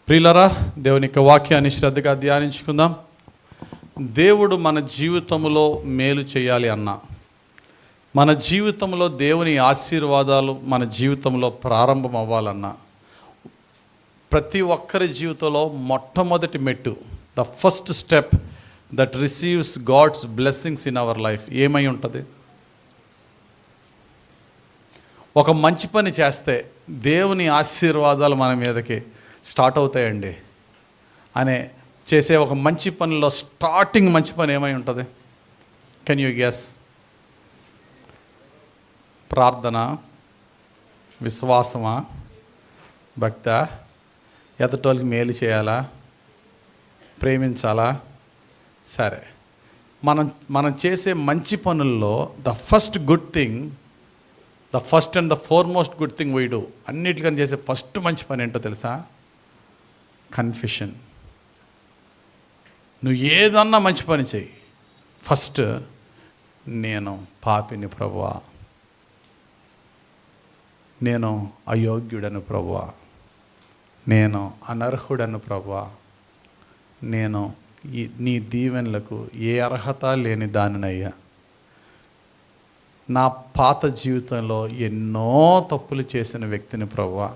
ప్రియులరా, దేవుని యొక్క వాక్యాన్ని శ్రద్ధగా ధ్యానించుకుందాం. దేవుడు మన జీవితంలో మేలు చేయాలి అన్నా, మన జీవితంలో దేవుని ఆశీర్వాదాలు మన జీవితంలో ప్రారంభం అవ్వాలన్నా, ప్రతి ఒక్కరి జీవితంలో మొట్టమొదటి మెట్టు, the first step that receives God's blessings in our life ఏమై ఉంటుంది? ఒక మంచి పని చేస్తే దేవుని ఆశీర్వాదాలు మన మీదకి స్టార్ట్ అవుతాయండి అనే చేసే ఒక మంచి పనిలో స్టార్టింగ్ మంచి పని ఏమై ఉంటుంది? Can you guess? ప్రార్థన, విశ్వాసమా, భక్త, ఎదుటోళ్ళకి మేలు చేయాలా, ప్రేమించాలా? సరే, మనం చేసే మంచి పనుల్లో the first good thing, the first and the foremost good thing we do, అన్నిటికని చేసే ఫస్ట్ మంచి పని ఏంటో తెలుసా? కన్ఫెషన్. నువ్వు ఏదన్నా మంచి పని చెయ్యి, ఫస్ట్ నేను పాపిని ప్రభువా, నేను అయోగ్యుడను ప్రభువా, నేను అనర్హుడను ప్రభువా, నేను నీ దీవెనలకు ఏ అర్హత లేని దానినయ్యా, నా పాత జీవితంలో ఎన్నో తప్పులు చేసిన వ్యక్తిని ప్రభువా,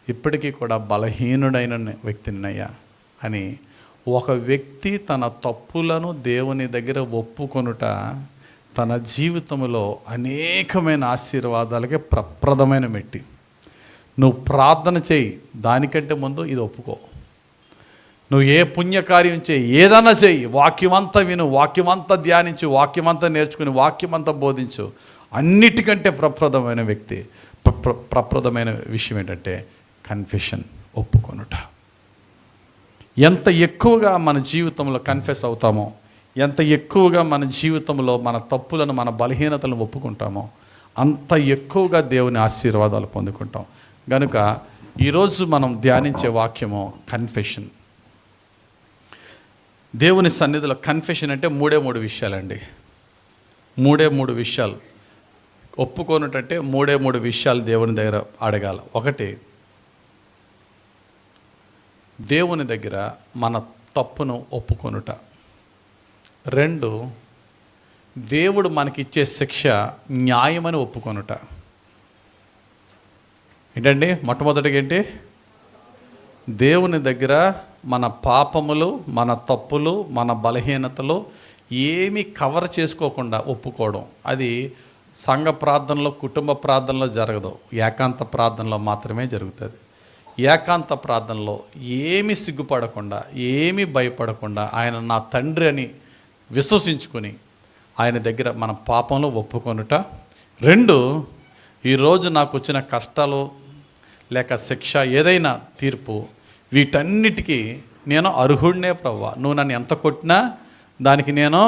ఇప్పటికీ కూడా బలహీనుడైన వ్యక్తినయ్యా అని ఒక వ్యక్తి తన తప్పులను దేవుని దగ్గర ఒప్పుకొనుట తన జీవితంలో అనేకమైన ఆశీర్వాదాలకే ప్రప్రదమైన మెట్టి. నువ్వు ప్రార్థన చేయి, దానికంటే ముందు ఇది ఒప్పుకో. నువ్వు ఏ పుణ్యకార్యం చేయి, ఏదైనా చేయి, వాక్యమంతా విను, వాక్యమంతా ధ్యానించు, వాక్యమంతా నేర్చుకుని, వాక్యమంతా బోధించు. అన్నిటికంటే ప్రప్రదమైన విషయం ఏంటంటే కన్ఫెషన్, ఒప్పుకొనుట. ఎంత ఎక్కువగా మన జీవితంలో కన్ఫెస్ అవుతామో, ఎంత ఎక్కువగా మన జీవితంలో మన తప్పులను, మన బలహీనతలను ఒప్పుకుంటామో, అంత ఎక్కువగా దేవుని ఆశీర్వాదాలు పొందుకుంటాం. కనుక ఈరోజు మనం ధ్యానించే వాక్యము కన్ఫెషన్. దేవుని సన్నిధిలో కన్ఫెషన్ అంటే మూడు విషయాలండి. మూడు విషయాలు. ఒప్పుకోనుటంటే మూడు విషయాలు దేవుని దగ్గర అడగాల. ఒకటి, దేవుని దగ్గర మన తప్పును ఒప్పుకొనుట. రెండు, దేవుడు మనకిచ్చే శిక్ష న్యాయమని ఒప్పుకొనుట. ఏంటండి? మొట్టమొదటిగా ఏంటి? దేవుని దగ్గర మన పాపములు, మన తప్పులు, మన బలహీనతలు ఏమీ కవర్ చేసుకోకుండా ఒప్పుకోవడం. అది సంఘ ప్రార్థనలో, కుటుంబ ప్రార్థనలో జరగదు, ఏకాంత ప్రార్థనలో మాత్రమే జరుగుతుంది. ఏకాంత ప్రార్థనలో ఏమీ సిగ్గుపడకుండా, ఏమీ భయపడకుండా, ఆయన నా తండ్రి అని విశ్వసించుకొని ఆయన దగ్గర మన పాపంలో ఒప్పుకొనుట. రెండు, ఈరోజు నాకు వచ్చిన కష్టాలు లేక శిక్ష, ఏదైనా తీర్పు, వీటన్నిటికీ నేను అర్హుడినే ప్రభువా, నువ్వు నన్ను ఎంత కొట్టినా దానికి నేను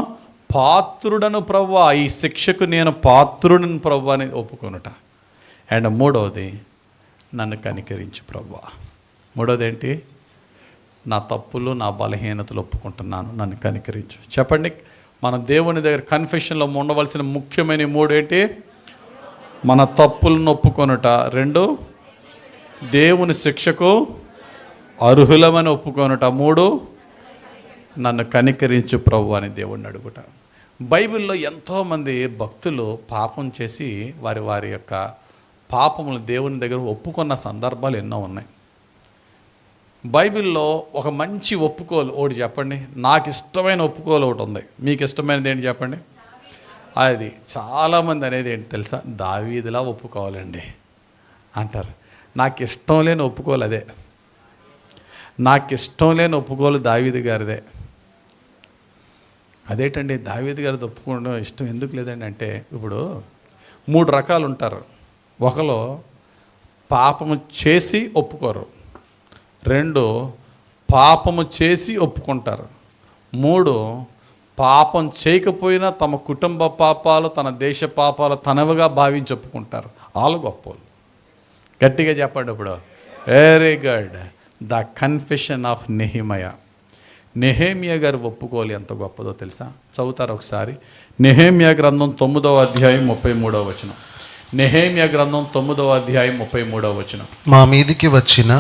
పాత్రుడను ప్రభువా, ఈ శిక్షకు నేను పాత్రుడను ప్రభువా అని ఒప్పుకొనుట. అండ్ మూడవది, నన్ను కనికరించు ప్రభువా. మూడవది ఏంటి? నా తప్పులు, నా బలహీనతలు ఒప్పుకుంటున్నాను, నన్ను కనికరించు. చెప్పండి, మన దేవుని దగ్గర కన్ఫెషన్లో ఉండవలసిన ముఖ్యమైన మూడు ఏంటి? మన తప్పులను ఒప్పుకొనుట. రెండు, దేవుని శిక్షకు అర్హులమని ఒప్పుకొనుట. మూడు, నన్ను కనికరించు ప్రభు అని దేవుణ్ణి అడుగుట. బైబిల్లో ఎంతోమంది భక్తులు పాపం చేసి వారి యొక్క పాపములు దేవుని దగ్గర ఒప్పుకున్న సందర్భాలు ఎన్నో ఉన్నాయి. బైబిల్లో ఒక మంచి ఒప్పుకోలు ఒకటి చెప్పండి. నాకు ఇష్టమైన ఒప్పుకోలు ఒకటి ఉంది. మీకు ఇష్టమైనది ఏంటి చెప్పండి? అది చాలామంది అనేది ఏంటి తెలుసా? దావీదులా ఒప్పుకోవాలండి అంటారు. నాకు ఇష్టం లేని ఒప్పుకోలు అదే. నాకు ఇష్టం లేని ఒప్పుకోలు దావీదు గారిదే. అదేంటండి దావీదు గారిది ఒప్పుకోవడం ఇష్టం ఎందుకు లేదండి అంటే, ఇప్పుడు 3 రకాలు ఉంటారు. ఒకరు పాపము చేసి ఒప్పుకోరు. 2, పాపము చేసి ఒప్పుకుంటారు. 3, పాపం చేయకపోయినా తమ కుటుంబ పాపాలు, తన దేశ పాపాలు తనవిగా భావించి ఒప్పుకుంటారు. వాళ్ళు గొప్పోళ్ళు. గట్టిగా చెప్పండి ఇప్పుడు. Very good. The confession of Nehemiah గారు ఒప్పుకోలు ఎంత గొప్పదో తెలుసా? చదువుతారు ఒకసారి. నెహెమ్యా గ్రంథం 9వ అధ్యాయం 33వ వచనం. నెహెమ్యా గ్రంథం 9వ అధ్యాయం 33వ వచనం. మా మీదికి వచ్చిన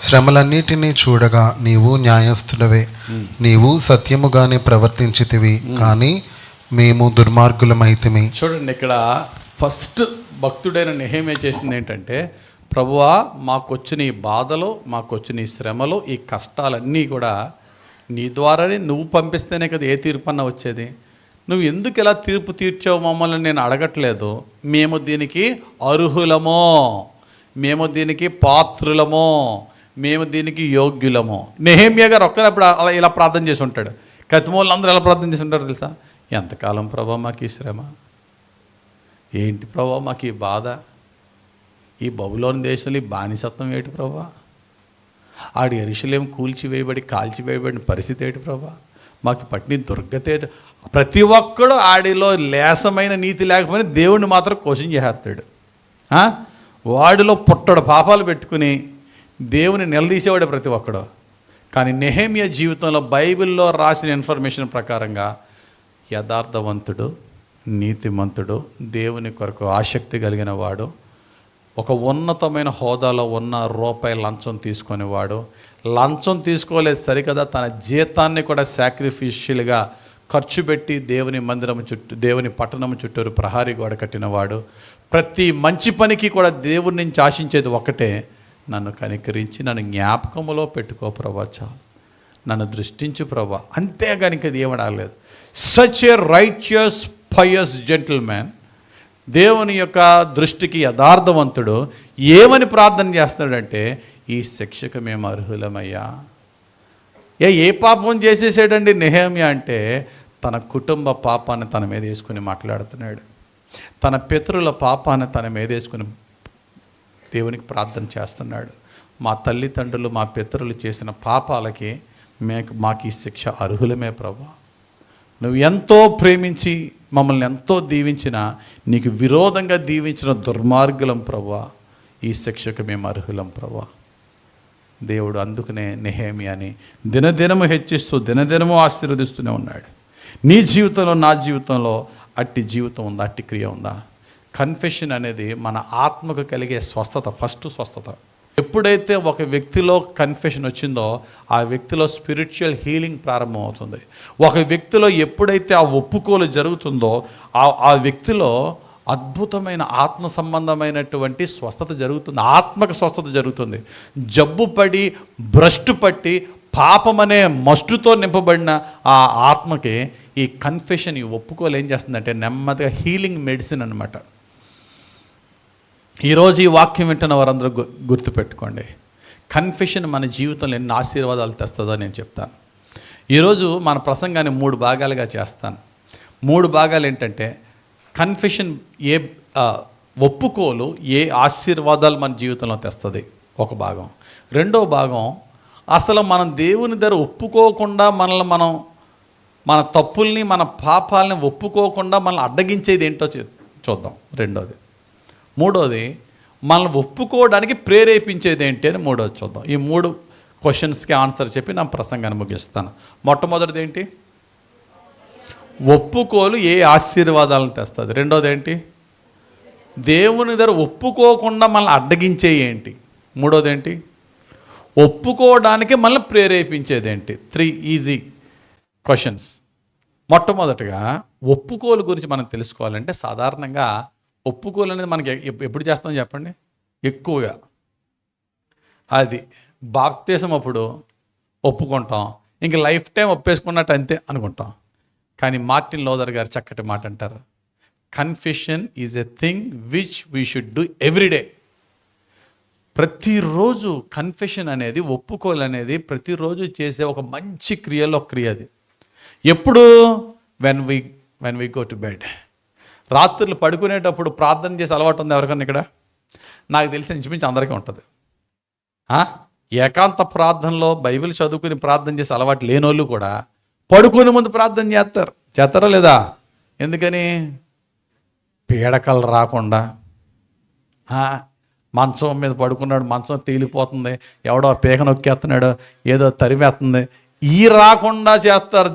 శ్రమలన్నిటినీ చూడగా నీవు న్యాయస్థుడవే, నీవు సత్యముగానే ప్రవర్తించితివి, కానీ మేము దుర్మార్గులమైతిమి. చూడండి, ఇక్కడ ఫస్ట్ భక్తుడైన నెహెమ్యా చేసింది ఏంటంటే, ప్రభువా మాకొచ్చిన ఈ బాధలు, మాకొచ్చిన ఈ శ్రమలు, ఈ కష్టాలన్నీ కూడా నీ ద్వారానే నువ్వు పంపిస్తేనే కదా ఏ తీర్పు అన్న వచ్చేది. నువ్వు ఎందుకు ఇలా తీర్పు తీర్చావు మమ్మల్ని నేను అడగట్లేదు. మేము దీనికి అర్హులమో, మేము దీనికి పాత్రులమో, మేము దీనికి యోగ్యులమో. నెహెమ్యా గారు ఒక్కరప్పుడు అలా ఇలా ప్రార్థన చేసి ఉంటాడు. కతిమూలు అందరూ ఎలా ప్రార్థన చేసి ఉంటారు తెలుసా? ఎంతకాలం ప్రభా మాకు ఈ శ్రమ, ఏంటి ప్రభా మాకు ఈ బాధ, ఈ బబులోని దేశంలో ఈ బానిసత్వం ఏంటి ప్రభా, ఆడి యెరూషలేము కూల్చివేయబడి కాల్చివేయబడిన పరిస్థితి ఏంటి ప్రభా, మాకు పట్టిన దుర్గతే. ప్రతి ఒక్కడు ఆడిలో లేసమైన నీతి లేకపోయినా దేవుడిని మాత్రం క్వశ్చన్ చేసేస్తాడు. వాడిలో పుట్టడు పాపాలు పెట్టుకుని దేవుని నిలదీసేవాడే ప్రతి ఒక్కడు. కానీ నెహెమ్యా జీవితంలో బైబిల్లో రాసిన ఇన్ఫర్మేషన్ ప్రకారంగా యథార్థవంతుడు, నీతిమంతుడు, దేవుని కొరకు ఆసక్తి కలిగిన వాడు, ఒక ఉన్నతమైన హోదాలో ఉన్న రూపాయి లంచం తీసుకునేవాడు. లంచం తీసుకోలేదు సరికదా, తన జీతాన్ని కూడా సాక్రిఫిషియల్గా ఖర్చు పెట్టి దేవుని మందిరం చుట్టూ, దేవుని పట్టణం చుట్టూరు ప్రహారీ గోడ కట్టినవాడు. ప్రతి మంచి పనికి కూడా దేవుడి నుంచి ఆశించేది ఒకటే, నన్ను కనికరించి నన్ను జ్ఞాపకంలో పెట్టుకో ప్రభా, చాలు నన్ను దృష్టించు ప్రభా, అంతేగాని అది ఏమడలేదు. Such a righteous pious gentleman, దేవుని యొక్క దృష్టికి యథార్థవంతుడు ఏమని ప్రార్థన చేస్తాడంటే, ఈ శిక్షకు మేము అర్హులమయ్యా. ఏ పాపం చేసేసాడండి నెహెమ్యా అంటే, తన కుటుంబ పాపాన్ని తన మీద వేసుకుని మాట్లాడుతున్నాడు. తన పితరుల పాపాన్ని తన మీద వేసుకుని దేవునికి ప్రార్థన చేస్తున్నాడు. మా తల్లిదండ్రులు, మా పితరులు చేసిన పాపాలకి మాకు ఈ శిక్ష అర్హులమే ప్రభా. నువ్వు ఎంతో ప్రేమించి మమ్మల్ని ఎంతో దీవించినా నీకు విరోధంగా దీవించిన దుర్మార్గులం ప్రభా, ఈ శిక్షకు మేము అర్హులం ప్రభా. దేవుడు అందుకనే నెహెమ్యాని దినదినము హెచ్చిస్తూ దినదినము ఆశీర్వదిస్తూనే ఉన్నాడు. నీ జీవితంలో, నా జీవితంలో అట్టి జీవితం ఉందా, అట్టి క్రియ ఉందా? కన్ఫెషన్ అనేది మన ఆత్మకు కలిగే స్వస్థత, ఫస్ట్ స్వస్థత. ఎప్పుడైతే ఒక వ్యక్తిలో కన్ఫెషన్ వచ్చిందో ఆ వ్యక్తిలో స్పిరిచువల్ హీలింగ్ ప్రారంభమవుతుంది. ఒక వ్యక్తిలో ఎప్పుడైతే ఆ ఒప్పుకోలు జరుగుతుందో ఆ వ్యక్తిలో అద్భుతమైన ఆత్మ సంబంధమైనటువంటి స్వస్థత జరుగుతుంది, ఆత్మక స్వస్థత జరుగుతుంది. జబ్బు పడి భ్రష్టు పట్టి పాపమనే మస్టుతో నింపబడిన ఆ ఆత్మకి ఈ కన్ఫెషన్, ఈ ఒప్పుకోలు ఏం చేస్తుందంటే నెమ్మదిగా హీలింగ్ మెడిసిన్ అనమాట. ఈరోజు ఈ వాక్యం వింటున్న వారందరూ గుర్తుపెట్టుకోండి, కన్ఫెషన్ మన జీవితంలో ఎన్ని ఆశీర్వాదాలు తెస్తుందో నేను చెప్తాను. ఈరోజు మన ప్రసంగాన్ని 3 భాగాలుగా చేస్తాను. 3 భాగాలు ఏంటంటే, కన్ఫెషన్ ఒప్పుకోలు ఏ ఆశీర్వాదాలు మన జీవితంలో తెస్తుంది ఒక భాగం. రెండో భాగం, అసలు మనం దేవుని దగ్గర ఒప్పుకోకుండా మన తప్పుల్ని, మన పాపాలని ఒప్పుకోకుండా మనల్ని అడ్డగించేది ఏంటో చూద్దాం రెండోది. మూడోది, మనల్ని ఒప్పుకోవడానికి ప్రేరేపించేది ఏంటి అని మూడోది చూద్దాం. ఈ 3 క్వశ్చన్స్కి ఆన్సర్ చెప్పి నా ప్రసంగాన్ని ముగిస్తాను. మొట్టమొదటిది ఏంటి? ఒప్పుకోలు ఏ ఆశీర్వాదాలను తెస్తుంది. రెండోది ఏంటి? దేవుని దగ్గర ఒప్పుకోకుండా మనల్ని అడ్డగించే ఏంటి. మూడోది ఏంటి? ఒప్పుకోవడానికి మనల్ని ప్రేరేపించేది ఏంటి. 3 ఈజీ క్వశ్చన్స్. మొట్టమొదటిగా ఒప్పుకోలు గురించి మనం తెలుసుకోవాలంటే, సాధారణంగా ఒప్పుకోలు అనేది మనకి ఎప్పుడు చేస్తాం చెప్పండి? ఎక్కువగా అది బాప్తిసం అప్పుడు ఒప్పుకుంటాం, ఇంక లైఫ్ టైం ఒప్పేసుకున్నట్టు అంతే అనుకుంటాం. కానీ మార్టిన్ లూథర్ గారు చక్కటి మాట అంటారు, confession is a thing which we should do everyday. ప్రతిరోజు కన్ఫెషన్ అనేది, ఒప్పుకోలు అనేది ప్రతిరోజు చేసే ఒక మంచి క్రియలో క్రియ అది. ఎప్పుడు? When we go to bed. రాత్రులు పడుకునేటప్పుడు ప్రార్థన చేసే అలవాటు ఉంది ఎవరికన్నా ఇక్కడ? నాకు తెలిసి ఇంచుమించు అందరికీ ఉంటుంది. ఏకాంత ప్రార్థనలో బైబిల్ చదువుకుని ప్రార్థన చేసే అలవాటు లేనోళ్ళు కూడా పడుకునే ముందు ప్రార్థన చేస్తారా లేదా? ఎందుకని? పీడకలు రాకుండా. మంచం మీద పడుకున్నాడు, మంచం తేలిపోతుంది, ఎవడో పీక నొక్కేస్తున్నాడు, ఏదో తరిమేస్తుంది, ఈ రాకుండా చేస్తారు.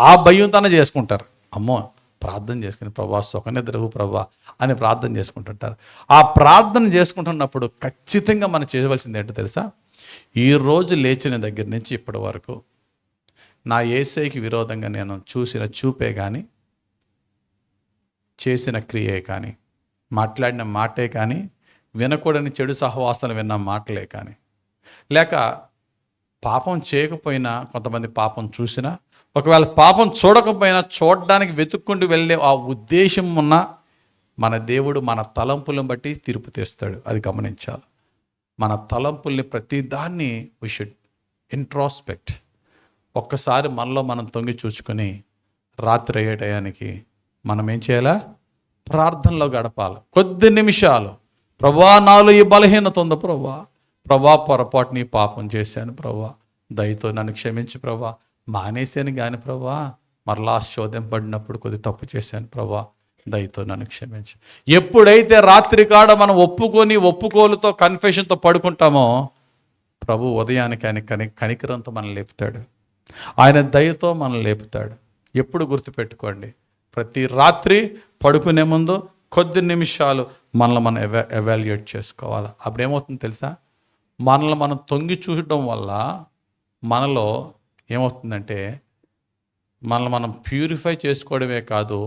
ఆ భయంతోనే చేసుకుంటారు. అమ్మో, ప్రార్థన చేసుకుని ప్రభా సుఖనిద్రవు ప్రభా అని ప్రార్థన చేసుకుంటుంటారు. ఆ ప్రార్థన చేసుకుంటున్నప్పుడు ఖచ్చితంగా మనం చేయవలసింది ఏంటో తెలుసా? ఈరోజు లేచిన దగ్గర నుంచి ఇప్పటి వరకు నా యేసయ్యకి విరోధంగా నేను చూసిన చూపే కానీ, చేసిన క్రియే కానీ, మాట్లాడిన మాటే కానీ, వినకూడని చెడు సహవాసన విన్న మాటలే కానీ, లేక పాపం చేయకపోయినా కొంతమంది పాపం చూసినా, ఒకవేళ పాపం చూడకపోయినా చూడడానికి వెతుక్కుంటూ వెళ్ళే ఆ ఉద్దేశం ఉన్న మన దేవుడు మన తలంపులను బట్టి తీర్పు తీస్తాడు. అది గమనించాలి. మన తలంపుల్ని ప్రతి దాన్ని వి షుడ్ ఇంట్రాస్పెక్ట్. ఒక్కసారి మనలో మనం తొంగి చూసుకొని రాత్రి అయ్యే టయానికి మనం ఏం చేయాలా? ప్రార్థనలో గడపాలి. కొద్ది నిమిషాలు, ప్రభా నాలో ఈ బలహీనత ఉంది ప్రభా పొరపాటు నీ పాపం చేశాను ప్రభా, దయతో నన్ను క్షమించు ప్రభా, మానేశాను కానీ ప్రభా మరలా శోధింపడినప్పుడు కొద్ది తప్పు చేశాను ప్రభా, దయతో నన్ను క్షమించు. ఎప్పుడైతే రాత్రి కాడ మనం ఒప్పుకోలుతో కన్ఫెషన్తో పడుకుంటామో ప్రభు ఉదయానికి ఆయన కనికరంతో మనం లేపుతాడు. ఆయన దయతో మనం లేపుతాడు. ఎప్పుడు గుర్తుపెట్టుకోండి, ప్రతి రాత్రి పడుకునే ముందు కొద్ది నిమిషాలు మనల్ని మనం ఎవాల్యుయేట్ చేసుకోవాలి. అప్పుడేమవుతుంది తెలుసా? మనల్ని మనం తొంగి చూడడం వల్ల మనలో ఏమవుతుందంటే మనల్ని మనం ప్యూరిఫై చేసుకోవడమే కాదు,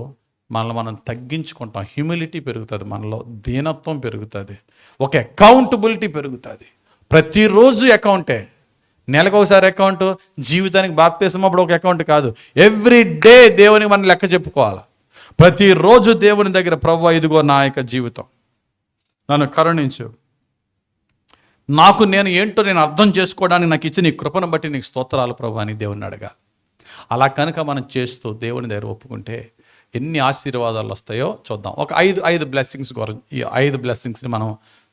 మనల్ని మనం తగ్గించుకుంటాం. హ్యూమిలిటీ పెరుగుతుంది, మనలో దీనత్వం పెరుగుతుంది, ఒక అకౌంటబిలిటీ పెరుగుతుంది. ప్రతిరోజు అకౌంటే, నెలకు ఒకసారి అకౌంట్, జీవితానికి బాప్తిసం అప్పుడు ఒక అకౌంట్ కాదు, ఎవ్రీ డే దేవునికి మనం లెక్క చెప్పుకోవాలి. ప్రతిరోజు దేవుని దగ్గర ప్రభువా ఇదిగో నా యొక్క జీవితం, నన్ను కరుణించు, నేను ఏంటో నేను అర్థం చేసుకోవడానికి నాకు ఇచ్చిన నీ కృపను బట్టి నీకు స్తోత్రాలు ప్రభు అని దేవుని అడగా. అలా కనుక మనం చేస్తూ దేవుని దగ్గర ఒప్పుకుంటే ఎన్ని ఆశీర్వాదాలు వస్తాయో చూద్దాం. ఒక ఐదు బ్లెస్సింగ్స్ ఈ 5 బ్లెస్సింగ్స్ని మనం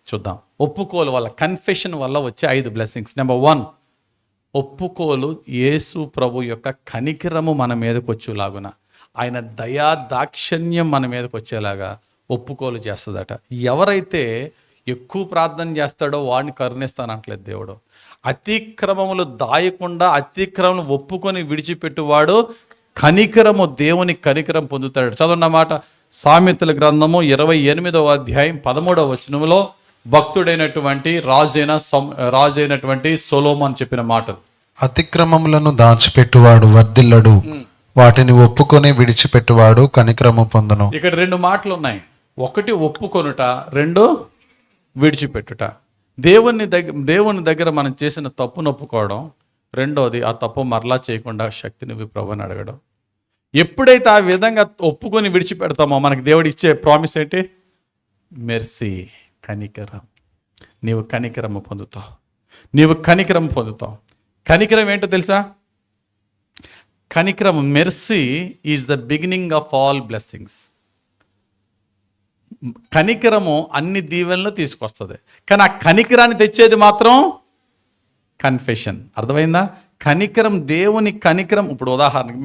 చూద్దాం. ఒప్పుకోలు వల్ల, కన్ఫెషన్ వల్ల వచ్చే 5 బ్లెస్సింగ్స్. నెంబర్ 1, ఒప్పుకోలు యేసు ప్రభు యొక్క కనికరము మన మీదకి వచ్చేలాగున, ఆయన దయా దాక్షిణ్యం మన మీదకి వచ్చేలాగా ఒప్పుకోలు చేస్తుందట. ఎవరైతే ఎక్కువ ప్రార్థన చేస్తాడో వాడిని కరుణిస్తానంటలేదు దేవుడు. అతిక్రమములు దాయకుండా అతిక్రమం ఒప్పుకొని విడిచిపెట్టువాడు కనికరము, దేవుని కనికరం పొందుతాడు. చదవన్నమాట సామెతల గ్రంథము 28వ అధ్యాయం 13వ వచనంలో భక్తుడైనటువంటి రాజైనటువంటి సొలొమోను చెప్పిన మాట. అతిక్రమములను దాచిపెట్టువాడు వర్ధిల్లడు, వాటిని ఒప్పుకొని విడిచిపెట్టువాడు కనికరము పొందును. ఇక్కడ 2 మాటలు ఉన్నాయి. 1 ఒప్పుకొనుట, 2 విడిచిపెట్టుట. దేవుని దగ్గర మనం చేసిన తప్పును ఒప్పుకోవడం, 2వది ఆ తప్పు మరలా చేయకుండా శక్తిని ప్రభుని అడగడం. ఎప్పుడైతే ఆ విధంగా ఒప్పుకొని విడిచిపెడతామో మనకి దేవుడు ఇచ్చే ప్రామిస్ ఏంటి? మెర్సీ, కనికరం. నీవు కనికరము పొందుతావు. కనికరం ఏంటో తెలుసా? కనికరం, mercy is the beginning of all blessings. కనికరము అన్ని దీవెనలు తీసుకొస్తుంది, కానీ ఆ కనికరాన్ని తెచ్చేది మాత్రం కన్ఫెషన్. అర్థమైందా? కనికరం, దేవుని కనికరం. ఇప్పుడు ఉదాహరణకి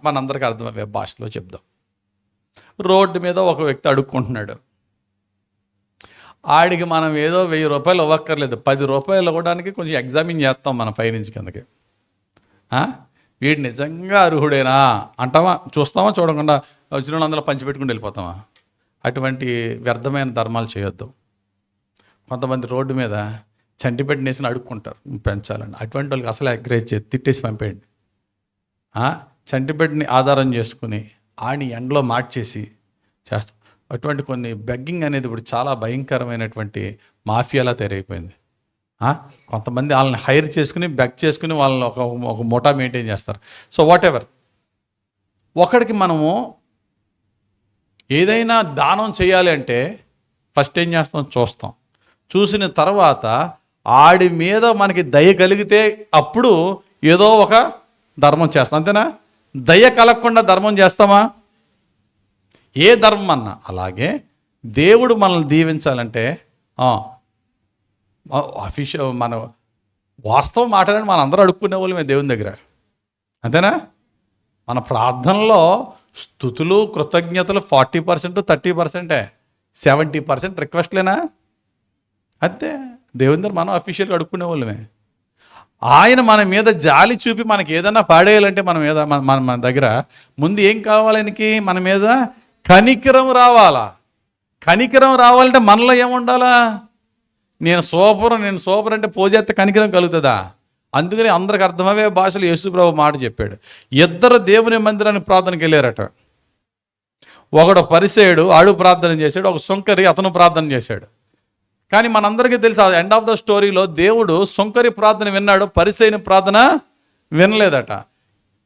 మనందరికీ అర్థమయ్యే భాషలో చెప్దాం. రోడ్డు మీద ఒక వ్యక్తి అడుక్కుంటున్నాడు. ఆడికి మనం ఏదో 1000 రూపాయలు ఇవ్వక్కర్లేదు, 10 రూపాయలు ఇవ్వడానికి కొంచెం ఎగ్జామిన్ చేస్తాం మన పైనుంచి కిందకి. వీడు నిజంగా అర్హుడేనా అంటామా? చూస్తామా? చూడకుండా వచ్చిన అందులో పంచిపెట్టుకుని వెళ్ళిపోతామా? అటువంటి వ్యర్థమైన ధర్మాలు చేయొద్దు. కొంతమంది రోడ్డు మీద చంటిపెట్టిన వేసిన అడుక్కుంటారు పెంచాలని. అటువంటి వాళ్ళకి అసలు ఎంకరేజ్ చేసి తిట్టేసి పంపేయండి. చంటిపెట్టిని ఆధారం చేసుకుని ఆని ఎండలో మార్చేసి చేస్తాం. అటువంటి కొన్ని బెగ్గింగ్ అనేది ఇప్పుడు చాలా భయంకరమైనటువంటి మాఫియాలా తయారైపోయింది. కొంతమంది వాళ్ళని హైర్ చేసుకుని బెగ్ చేసుకుని వాళ్ళని ఒక మోటా మెయింటైన్ చేస్తారు. సో వాట్ ఎవర్, ఒకడికి మనము ఏదైనా దానం చేయాలి అంటే ఫస్ట్ ఏం చేస్తాం? చూస్తాం. చూసిన తర్వాత ఆడి మీద మనకి దయ కలిగితే అప్పుడు ఏదో ఒక ధర్మం చేస్తాం. అంతేనా? దయ కలగకుండా ధర్మం చేస్తామా? ఏ ధర్మం అన్నా అలాగే దేవుడు మనల్ని దీవించాలంటే మన వాస్తవం మాట్లాడండి, మన అందరూ అడుక్కునే వాళ్ళు మేము దేవుని దగ్గర. అంతేనా? మన ప్రార్థనలో స్తుతులు కృతజ్ఞతలు 40%, 30%, 70% రిక్వెస్ట్లేనా? అంతే. దేవుని దగ్గర మనం అఫీషియల్గా అడుక్కునే వాళ్ళమే. ఆయన మన మీద జాలి చూపి మనకి ఏదైనా పాడేయాలంటే మన దగ్గర ముందు ఏం కావాలి? ఆయనకి మన మీద కనికరం రావాలా? కనికరం రావాలంటే మనలో ఏముండాలా? నేను సూపర్ అంటే పోజేస్తే కనికరం కలుగుతుందా? అందుకని అందరికి అర్థమయ్యే భాషలో యేసుప్రభు మాట చెప్పాడు. ఇద్దరు దేవుని మందిరానికి ప్రార్థనకి వెళ్ళారట. ఒకడు పరిసేయుడు, ఆడు ప్రార్థన చేశాడు. ఒక సుంకరి, అతను ప్రార్థన చేశాడు. కానీ మనందరికీ తెలుసు ఎండ్ ఆఫ్ ద స్టోరీలో దేవుడు సుంకరి ప్రార్థన విన్నాడు, పరిసేయుని ప్రార్థన వినలేదట.